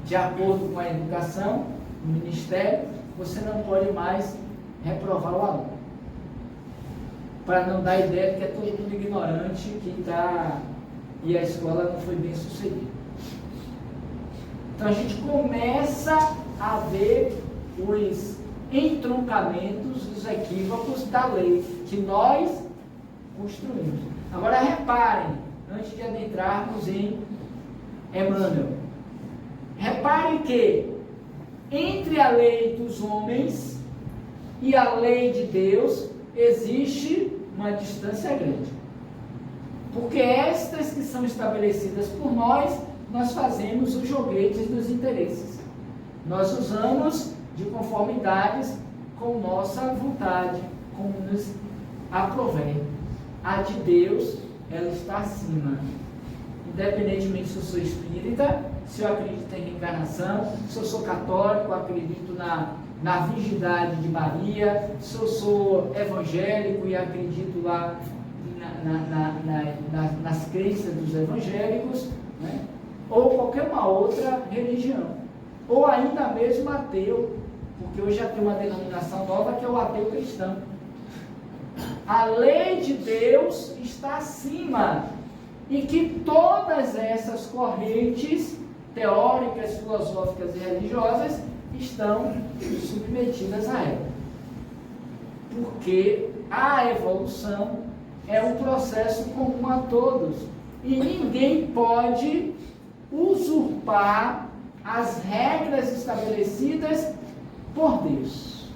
de acordo com a educação, o Ministério, você não pode mais reprovar o aluno. Para não dar ideia de que é todo mundo ignorante e a escola não foi bem sucedida. Então a gente começa a ver os entroncamentos, os equívocos da lei que nós construímos. Agora reparem, antes de adentrarmos em Emmanuel, reparem que entre a lei dos homens e a lei de Deus existe uma distância grande, porque estas que são estabelecidas por nós fazemos os joguetes dos interesses, nós usamos de conformidades com nossa vontade, como nos aprovém. A de Deus, ela está acima. Independentemente se eu sou espírita, se eu acredito em reencarnação, se eu sou católico, acredito na virgindade de Maria, se eu sou evangélico e acredito lá nas crenças dos evangélicos, né? Ou qualquer uma outra religião, ou ainda mesmo ateu, porque hoje já tem uma denominação nova que é o ateu cristão. A lei de Deus está acima, e que todas essas correntes teóricas, filosóficas e religiosas estão submetidas a ela. Porque a evolução é um processo comum a todos, e ninguém pode usurpar as regras estabelecidas por Deus.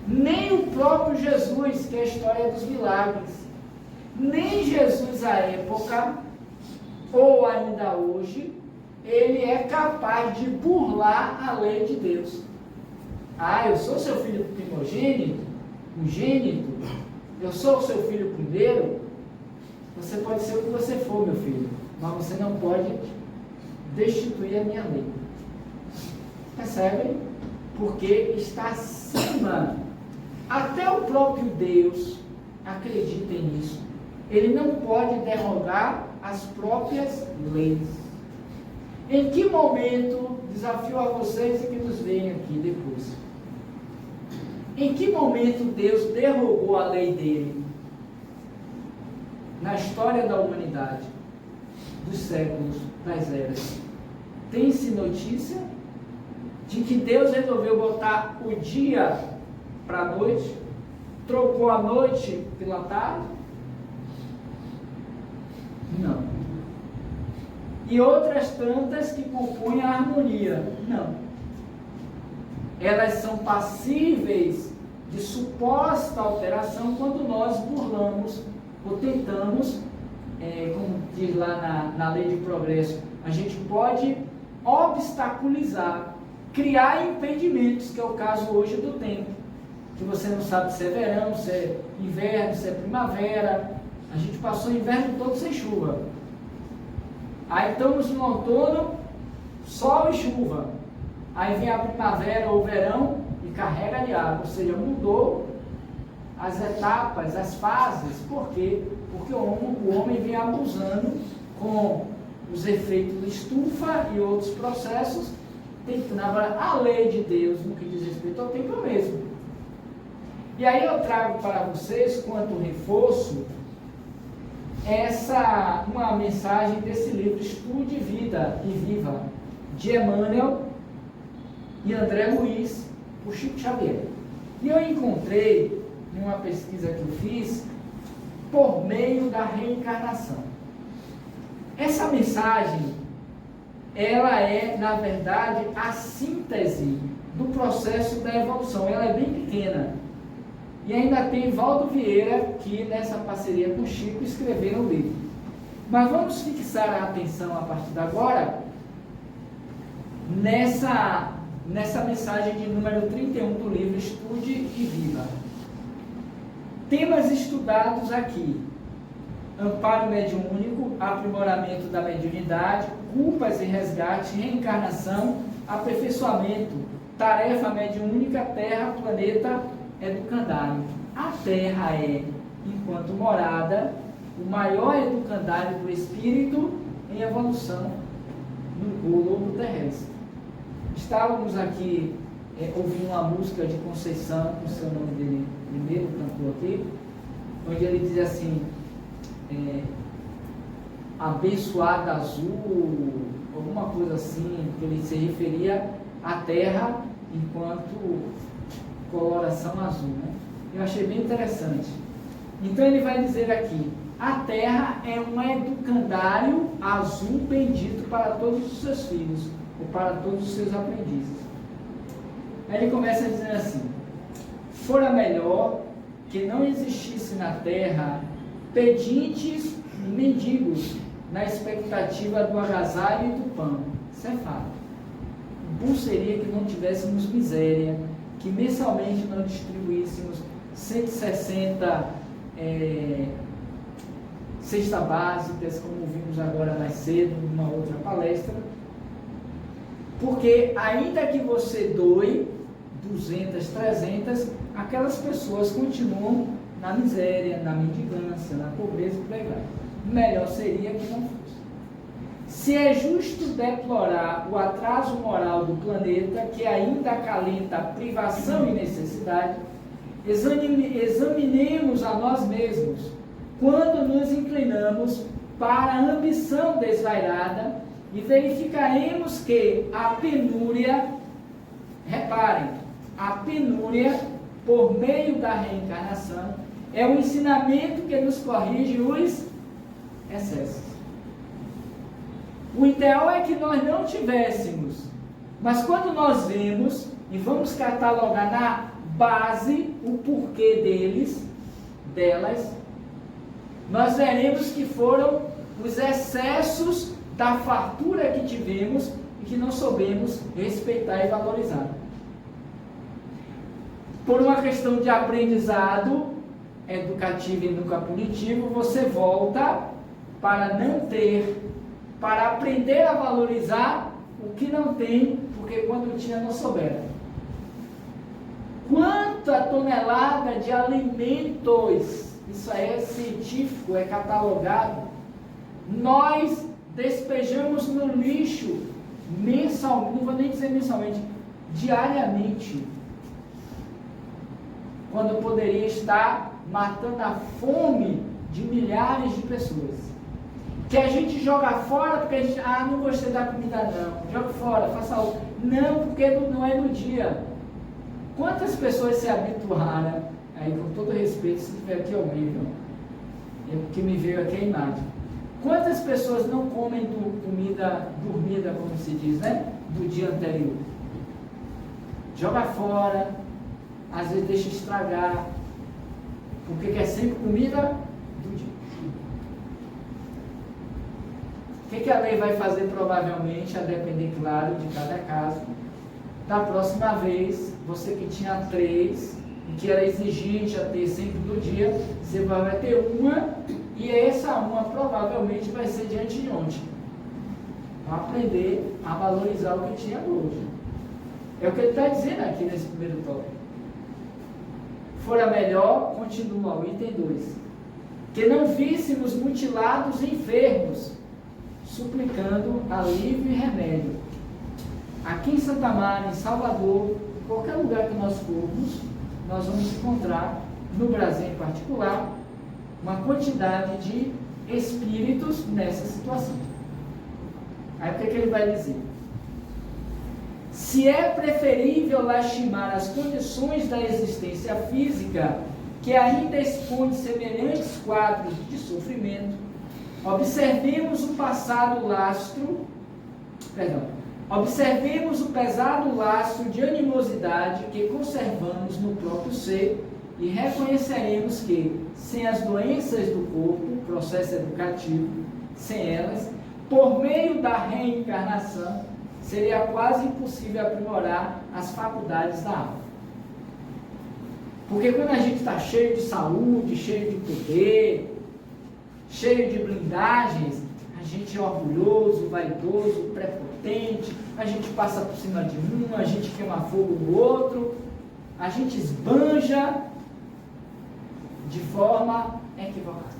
Nem o próprio Jesus, que é a história dos milagres, nem Jesus à época, ou ainda hoje, ele é capaz de burlar a lei de Deus. Eu sou seu filho primogênito, eu sou o seu filho primeiro. Você pode ser o que você for, meu filho, mas você não pode destituir a minha lei. Percebem? Porque está acima. Até o próprio Deus acredita nisso. Ele não pode derrogar as próprias leis. Em que momento, desafio a vocês e que nos veem aqui depois, em que momento Deus derrogou a lei dele? Na história da humanidade, dos séculos, das eras, tem-se notícia de que Deus resolveu botar o dia para a noite, trocou a noite pela tarde? Não. E outras tantas que compõem a harmonia? Não. Elas são passíveis de suposta alteração quando nós burlamos ou tentamos, como diz lá na lei de progresso, a gente pode obstaculizar, criar impedimentos, que é o caso hoje do tempo, que você não sabe se é verão, se é inverno, se é primavera. A gente passou o inverno todo sem chuva. Aí estamos no outono, sol e chuva. Aí vem a primavera ou o verão e carrega de água. Ou seja, mudou as etapas, as fases. Por quê? Porque o homem vem abusando com os efeitos de estufa e outros processos. A lei de Deus, no que diz respeito ao tempo, é o mesmo. E aí eu trago para vocês, quanto reforço, uma mensagem desse livro Estude Vida e Viva, de Emmanuel e André Luiz, por Chico Xavier. E eu encontrei, em uma pesquisa que eu fiz, por meio da reencarnação. Essa mensagem, ela é, na verdade, a síntese do processo da evolução. Ela é bem pequena. E ainda tem Valdo Vieira, que nessa parceria com o Chico escreveram o livro. Mas vamos fixar a atenção a partir de agora nessa mensagem de número 31 do livro Estude e Viva. Temas estudados aqui: amparo mediúnico, aprimoramento da mediunidade, culpas e resgate, reencarnação, aperfeiçoamento, tarefa mediúnica, terra, planeta, educandário. A terra é, enquanto morada, o maior educandário do espírito em evolução no globo terrestre. Estávamos aqui ouvindo uma música de Conceição, o seu nome dele primeiro, cantor aqui, onde ele diz assim, abençoada azul, alguma coisa assim, que ele se referia à terra enquanto coloração azul, né? Eu achei bem interessante. Então ele vai dizer aqui: a terra é um educandário azul bendito para todos os seus filhos, ou para todos os seus aprendizes. Aí ele começa a dizer assim: fora melhor que não existisse na terra pedintes e mendigos na expectativa do agasalho e do pão. Isso é fato. Bom seria que não tivéssemos miséria, que mensalmente não distribuíssemos 160 cestas básicas, como vimos agora mais cedo, numa outra palestra. Porque ainda que você doe 200, 300, aquelas pessoas continuam na miséria, na mendigância, na pobreza e por aí vai. Melhor seria que não fosse. Se é justo deplorar o atraso moral do planeta, que ainda acalenta a privação e necessidade, examinemos a nós mesmos quando nos inclinamos para a ambição desvairada e verificaremos que a penúria, reparem, a penúria, por meio da reencarnação, é um ensinamento que nos corrige os excessos. O ideal é que nós não tivéssemos, mas quando nós vemos e vamos catalogar na base o porquê delas, nós veremos que foram os excessos da fartura que tivemos e que não soubemos respeitar e valorizar. Por uma questão de aprendizado educativo e nunca punitivo, você volta para não ter, para aprender a valorizar o que não tem, porque quando tinha não soubera. Quanta tonelada de alimentos, isso é científico, é catalogado, nós despejamos no lixo mensalmente, não vou nem dizer mensalmente, diariamente, quando poderia estar matando a fome de milhares de pessoas. Que a gente joga fora porque a gente, não gostei da comida não, joga fora, faça outra. Não, porque não é no dia. Quantas pessoas se habituaram, aí com todo respeito, se tiver aqui horrível, é porque me veio aqui a imagem. Quantas pessoas não comem comida dormida, como se diz, né? Do dia anterior? Joga fora, às vezes deixa estragar, porque quer sempre comida do dia. O que a lei vai fazer provavelmente, a depender, claro, de cada caso? Da próxima vez, você que tinha 3, e que era exigente a ter sempre do dia, você vai ter uma, e essa uma provavelmente vai ser de anteontem. Para aprender a valorizar o que tinha hoje. É o que ele está dizendo aqui nesse primeiro tópico. Fora melhor, continua o item 2, que não víssemos mutilados e enfermos, suplicando alívio e remédio. Aqui em Santa Maria, em Salvador, em qualquer lugar que nós formos, nós vamos encontrar, no Brasil em particular, uma quantidade de espíritos nessa situação. Aí o que ele vai dizer? Se é preferível lastimar as condições da existência física, que ainda expõe semelhantes quadros de sofrimento, observemos o pesado lastro de animosidade que conservamos no próprio ser e reconheceremos que, sem as doenças do corpo, processo educativo, sem elas, por meio da reencarnação, seria quase impossível aprimorar as faculdades da alma. Porque quando a gente está cheio de saúde, cheio de poder, cheio de blindagens, a gente é orgulhoso, vaidoso, prepotente, a gente passa por cima de um, a gente queima fogo no outro, a gente esbanja de forma equivocada.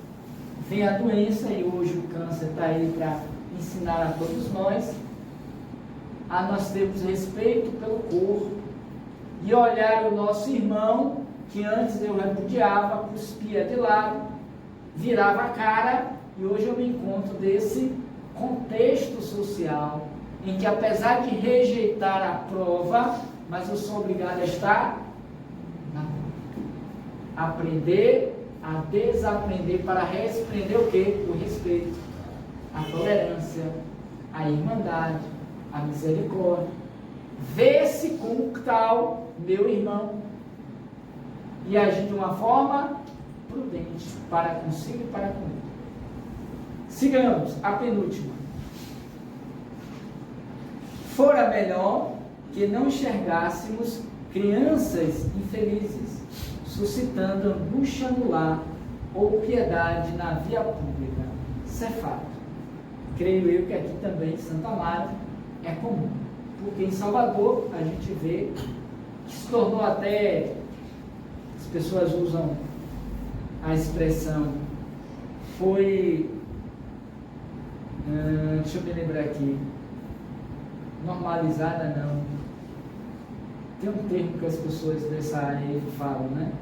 Vem a doença, e hoje o câncer está aí para ensinar a todos nós a nós termos respeito pelo corpo e olhar o nosso irmão, que antes eu repudiava, cuspia de lado, virava a cara, e hoje eu me encontro desse contexto social em que, apesar de rejeitar a prova, mas eu sou obrigado a estar na prova. Aprender a desaprender para reaprender o quê? O respeito, a tolerância, a irmandade, a misericórdia. Vê-se como tal meu irmão e agir de uma forma prudente para consigo e para comigo. Sigamos a penúltima. Fora melhor que não enxergássemos crianças infelizes, suscitando angústia no lar ou piedade na via pública. Isso é fato. Creio eu que aqui também em Santa Amaro é comum. Porque em Salvador a gente vê que se tornou até, as pessoas usam a expressão, foi, deixa eu me lembrar aqui, normalizada não, tem um termo que as pessoas dessa área aí falam, né?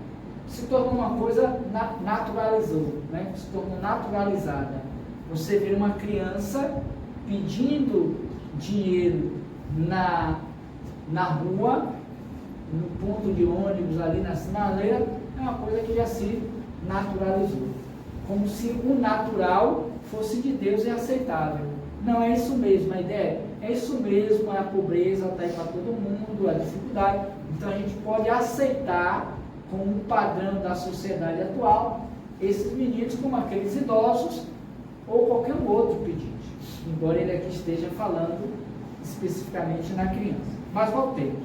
Se tornou uma coisa, naturalizou, né? Se tornou naturalizada. Você vê uma criança pedindo dinheiro na rua, no ponto de ônibus, ali na sinaleira, é uma coisa que já se naturalizou. Como se o natural fosse de Deus e aceitável. Não é isso mesmo, a ideia é isso mesmo, a pobreza está aí para todo mundo, a dificuldade. Então a gente pode aceitar como um padrão da sociedade atual esses meninos como aqueles idosos ou qualquer outro pedinte, embora ele aqui esteja falando especificamente na criança. Mas voltemos.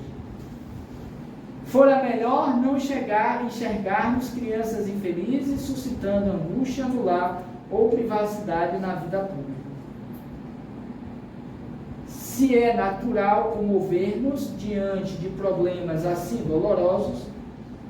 Fora melhor não enxergarmos crianças infelizes suscitando angústia no lar ou privacidade na vida pública. Se é natural comover-nos diante de problemas assim dolorosos,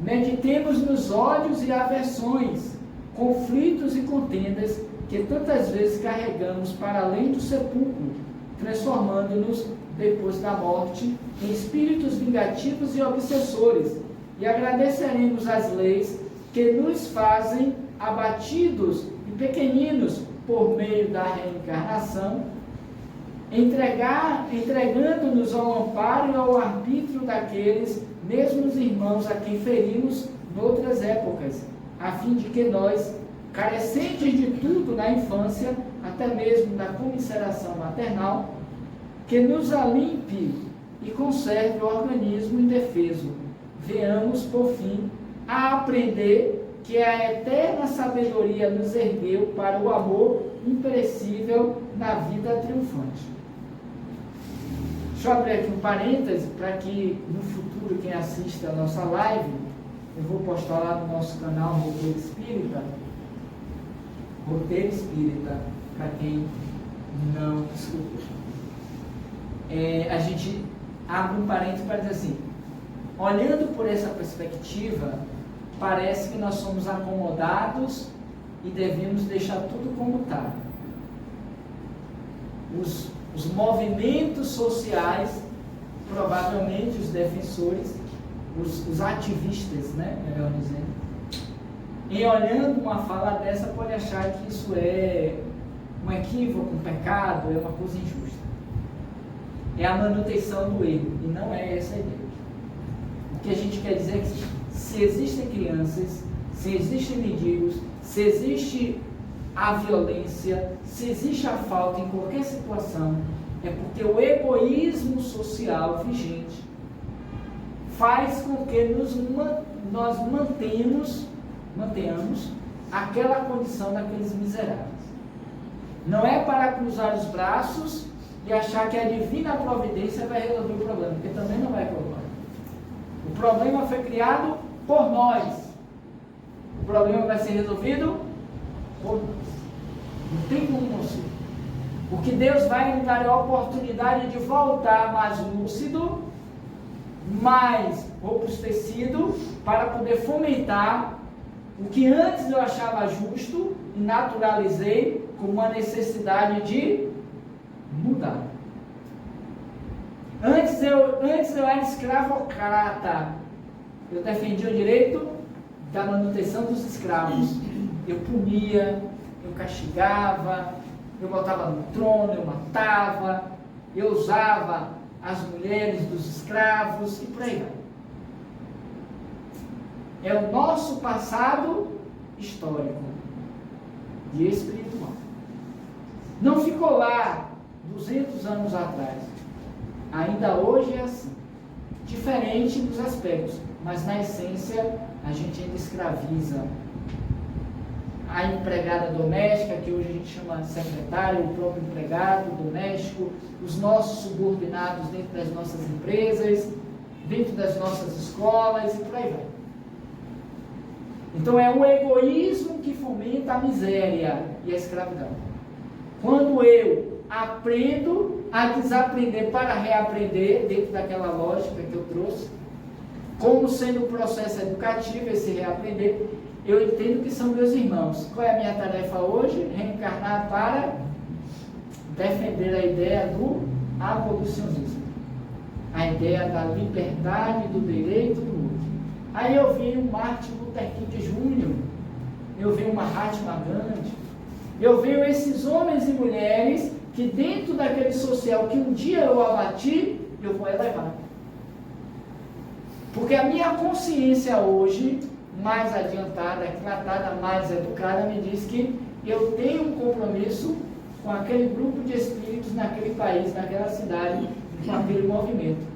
meditemos nos ódios e aversões, conflitos e contendas que tantas vezes carregamos para além do sepulcro, transformando-nos, depois da morte, em espíritos vingativos e obsessores, e agradeceremos as leis que nos fazem abatidos e pequeninos por meio da reencarnação, entregando-nos ao amparo e ao arbítrio daqueles mesmos irmãos a quem ferimos noutras épocas, a fim de que nós, carecentes de tudo na infância, até mesmo da comiseração maternal, que nos alimpe e conserve o organismo indefeso, venhamos, por fim, a aprender que a eterna sabedoria nos ergueu para o amor imperecível na vida triunfante. Deixa eu abrir aqui um parêntese para que no futuro quem assista a nossa live, eu vou postar lá no nosso canal Roteiro Espírita, para quem não escutou. A gente abre um parênteses para dizer assim, olhando por essa perspectiva, parece que nós somos acomodados e devemos deixar tudo como está. Os movimentos sociais, provavelmente os defensores, os ativistas, né, melhor dizendo, em olhando uma fala dessa, pode achar que isso é um equívoco, um pecado, é uma coisa injusta. É a manutenção do erro, e não é essa a ideia. O que a gente quer dizer é que se existem crianças, se existem mendigos, se existe a violência, se existe a falta em qualquer situação, é porque o egoísmo social vigente faz com que nós mantenhamos aquela condição daqueles miseráveis. Não é para cruzar os braços e achar que a divina providência vai resolver o problema, porque também não vai resolver. O problema foi criado por nós. O problema vai ser resolvido por nós. Não tem como não ser. Porque Deus vai nos dar a oportunidade de voltar mais lúcido, mais robustecido, para poder fomentar o que antes eu achava justo e naturalizei como uma necessidade de mudar. Antes eu era escravocrata. Eu defendia o direito da manutenção dos escravos. Eu punia, eu castigava, eu botava no trono, eu matava, eu usava as mulheres dos escravos e por aí vai. É o nosso passado histórico e espiritual. Não ficou lá 200 anos atrás. Ainda hoje é assim. Diferente dos aspectos, mas na essência a gente ainda escraviza a empregada doméstica, que hoje a gente chama de secretária, o próprio empregado doméstico, os nossos subordinados dentro das nossas empresas, dentro das nossas escolas e por aí vai. Então é o egoísmo que fomenta a miséria e a escravidão. Quando eu aprendo a desaprender para reaprender, dentro daquela lógica que eu trouxe, como sendo um processo educativo esse reaprender, eu entendo que são meus irmãos. Qual é a minha tarefa hoje? Reencarnar para defender a ideia do abolicionismo, a ideia da liberdade, do direito do outro. Aí eu vi um Martin Luther King Jr., eu vi um Mahatma Gandhi, eu vi esses homens e mulheres que dentro daquele social que um dia eu abati, eu vou elevar. Porque a minha consciência hoje, mais adiantada, tratada, mais educada, me diz que eu tenho um compromisso com aquele grupo de espíritos naquele país, naquela cidade, com aquele movimento.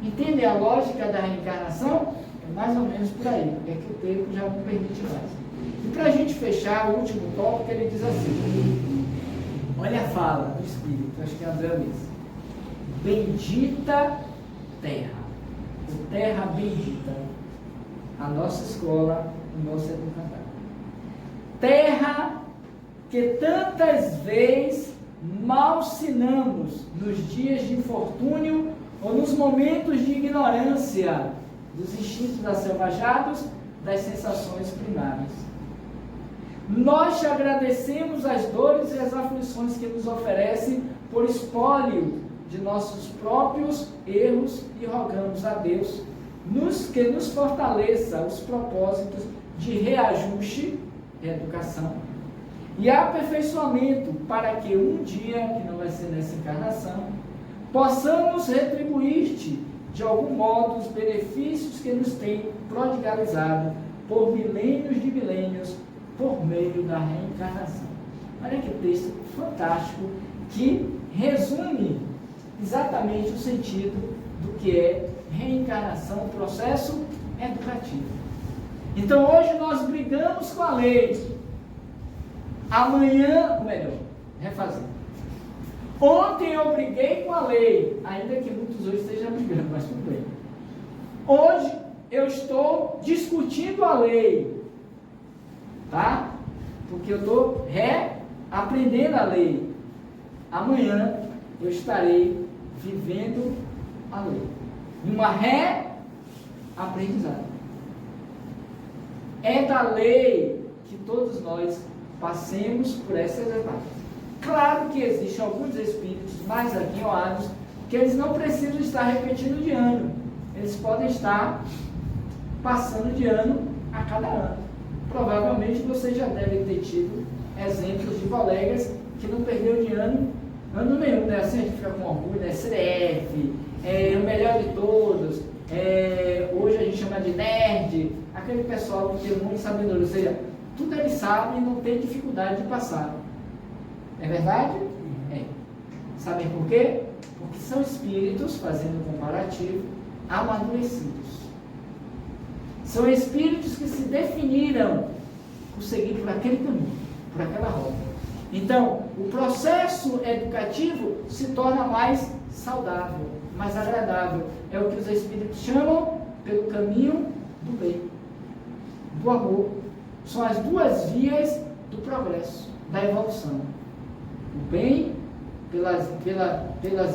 Entendem a lógica da reencarnação? É mais ou menos por aí, é que o tempo já não permite mais. E para a gente fechar, o último tópico, ele diz assim, olha a fala do Espírito, acho que é André Luiz. Bendita terra, ou terra bendita, a nossa escola, o nosso educador. Terra que tantas vezes malsinamos nos dias de infortúnio ou nos momentos de ignorância dos instintos acelvajados, das sensações primárias. Nós te agradecemos as dores e as aflições que nos oferece por espólio de nossos próprios erros e rogamos a Deus que nos fortaleça os propósitos de reajuste, reeducação e aperfeiçoamento para que um dia, que não vai ser nessa encarnação, possamos retribuir-te de algum modo os benefícios que nos tem prodigalizado por milênios de milênios por meio da reencarnação. Olha que texto fantástico que resume exatamente o sentido do que é reencarnação, processo educativo. Então hoje nós brigamos com a lei. Amanhã, ou melhor, refazer. Ontem eu briguei com a lei, ainda que muitos hoje estejam brigando, mas tudo bem. Hoje eu estou discutindo a lei, tá? Porque eu estou reaprendendo a lei. Amanhã eu estarei vivendo a lei. Uma reaprendizagem. É da lei que todos nós passemos por essas etapas. Claro que existem alguns espíritos mais aguinhoados que eles não precisam estar repetindo de ano. Eles podem estar passando de ano a cada ano. Provavelmente você já deve ter tido exemplos de colegas que não perdeu de ano nenhum, né? Assim a gente fica com orgulho, né? CDF, o melhor de todos, hoje a gente chama de nerd, aquele pessoal que tem muita sabedoria, ou seja, tudo ele sabe e não tem dificuldade de passar. É verdade? É. Sabem por quê? Porque são espíritos, fazendo um comparativo, amadurecidos. São espíritos que se definiram por seguir por aquele caminho, por aquela rota. Então, o processo educativo se torna mais saudável, mais agradável. É o que os espíritos chamam pelo caminho do bem, do amor. São as duas vias do progresso, da evolução. O bem, pelas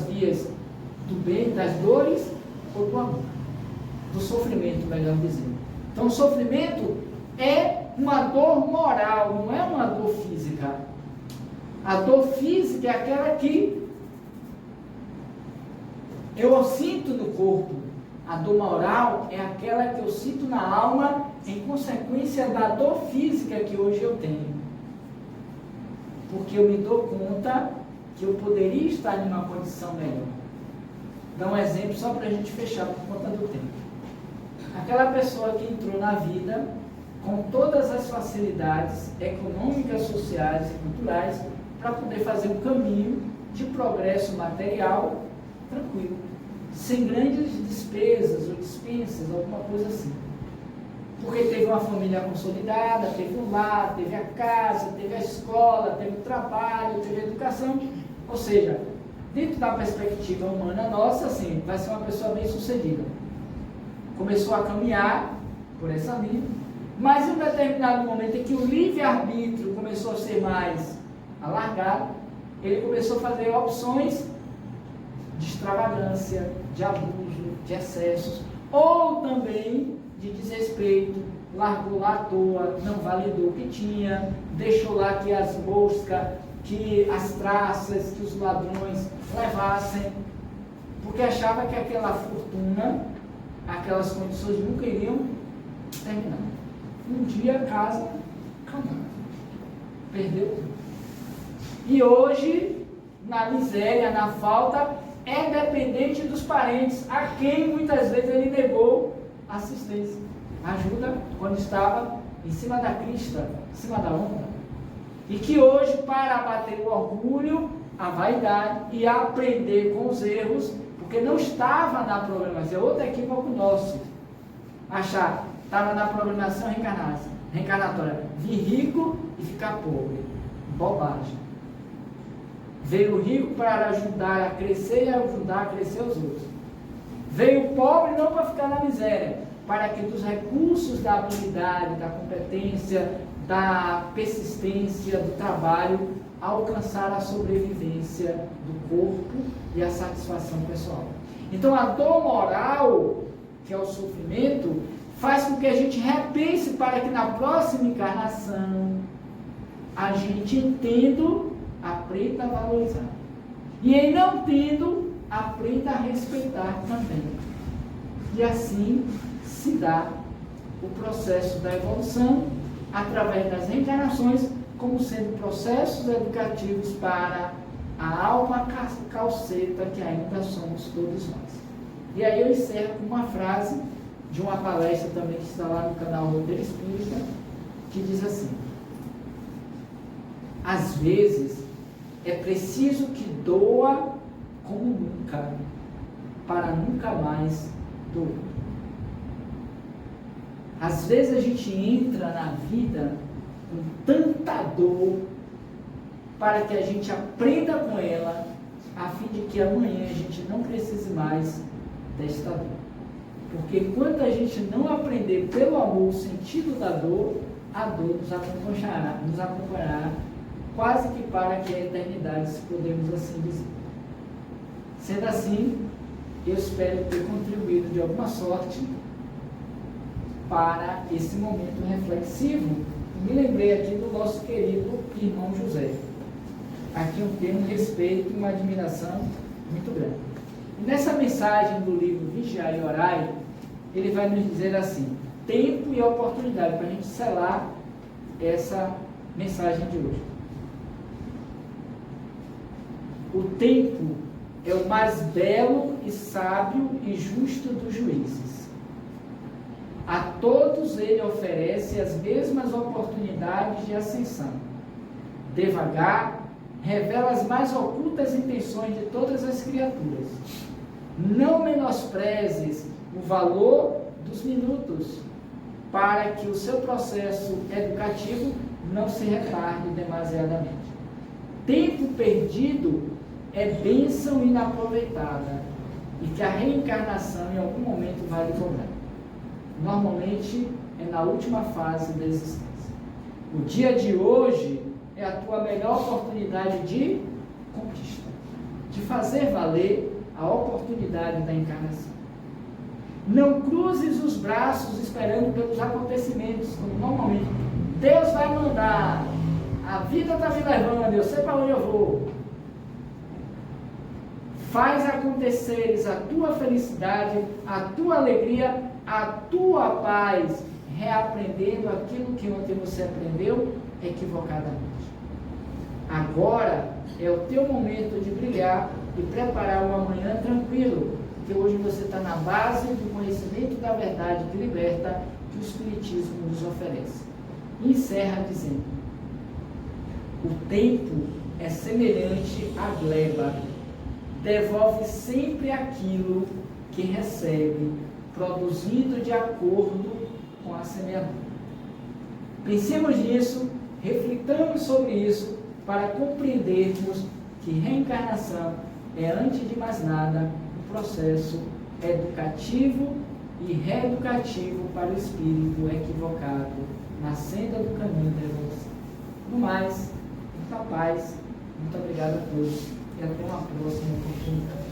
vias do bem, das dores, ou do amor, do sofrimento, melhor dizendo. Então, o sofrimento é uma dor moral, não é uma dor física. A dor física é aquela que eu sinto no corpo. A dor moral é aquela que eu sinto na alma em consequência da dor física que hoje eu tenho. Porque eu me dou conta que eu poderia estar em uma condição melhor. Dá um exemplo só para a gente fechar por conta do tempo. Aquela pessoa que entrou na vida com todas as facilidades econômicas, sociais e culturais para poder fazer um caminho de progresso material tranquilo, sem grandes despesas ou dispensas, alguma coisa assim. Porque teve uma família consolidada, teve um lar, teve a casa, teve a escola, teve o trabalho, teve a educação. Ou seja, dentro da perspectiva humana nossa, assim, vai ser uma pessoa bem sucedida. Começou a caminhar por essa linha, Mas em um determinado momento em que o livre-arbítrio começou a ser mais alargado, ele começou a fazer opções de extravagância, de abuso, de excessos, ou também de desrespeito, largou lá à toa, não validou o que tinha, deixou lá que as moscas, que as traças, que os ladrões levassem, porque achava que aquela fortuna, aquelas condições nunca iriam terminar. Um dia a casa acabou, perdeu tudo. E hoje, na miséria, na falta, é dependente dos parentes, a quem muitas vezes ele negou assistência, ajuda, quando estava em cima da crista, em cima da onda. E que hoje, para abater o orgulho, a vaidade e aprender com os erros, porque não estava na programação, é outro equívoco nosso, achar, estava na programação reencarnatória, vir rico e ficar pobre, bobagem. Veio rico para ajudar a crescer e ajudar a crescer os outros. Veio pobre não para ficar na miséria, para que dos recursos da habilidade, da competência, da persistência, do trabalho, alcançar a sobrevivência do corpo e a satisfação pessoal. Então a dor moral, que é o sofrimento, faz com que a gente repense para que na próxima encarnação a gente entenda, aprenda a valorizar. E em não tendo, aprenda a respeitar também. E assim se dá o processo da evolução através das reencarnações, como sendo processos educativos para a alma calceta que ainda somos todos nós. E aí eu encerro com uma frase de uma palestra também que está lá no canal Roteiro Espírita, que diz assim: às vezes é preciso que doa como nunca, para nunca mais doer. Às vezes a gente entra na vida com tanta dor para que a gente aprenda com ela, a fim de que amanhã a gente não precise mais desta dor. Porque enquanto a gente não aprender pelo amor o sentido da dor, a dor nos acompanhará quase que para que a eternidade, se podemos assim dizer. Sendo assim, eu espero ter contribuído de alguma sorte para esse momento reflexivo. Me lembrei aqui do nosso querido irmão José. Aqui eu tenho um respeito e uma admiração muito grande. E nessa mensagem do livro Vigiai e Orai, ele vai nos dizer assim: tempo e oportunidade, para a gente selar essa mensagem de hoje. O tempo é o mais belo e sábio e justo dos juízes. A todos ele oferece as mesmas oportunidades de ascensão. Devagar, revela as mais ocultas intenções de todas as criaturas. Não menosprezes o valor dos minutos, para que o seu processo educativo não se retarde demasiadamente. Tempo perdido é bênção inaproveitada, e que a reencarnação em algum momento vai lhe cobrar. Normalmente é na última fase da existência. O dia de hoje é a tua melhor oportunidade de conquista, de fazer valer a oportunidade da encarnação. Não cruzes os braços esperando pelos acontecimentos, como normalmente. Deus vai mandar, a vida está me levando, eu sei para onde eu vou. Faz aconteceres a tua felicidade, a tua alegria, a tua paz, reaprendendo aquilo que ontem você aprendeu equivocadamente. Agora é o teu momento de brilhar e preparar um amanhã tranquilo, porque hoje você está na base do conhecimento da verdade que liberta, que o Espiritismo nos oferece. E encerra dizendo: o tempo é semelhante à gleba, devolve sempre aquilo que recebe, produzindo de acordo com a semeadura. Pensemos nisso, reflitamos sobre isso, para compreendermos que reencarnação é, antes de mais nada, um processo educativo e reeducativo para o espírito equivocado na senda do caminho da evolução. No mais, muita paz, muito obrigado a todos e até uma próxima oportunidade.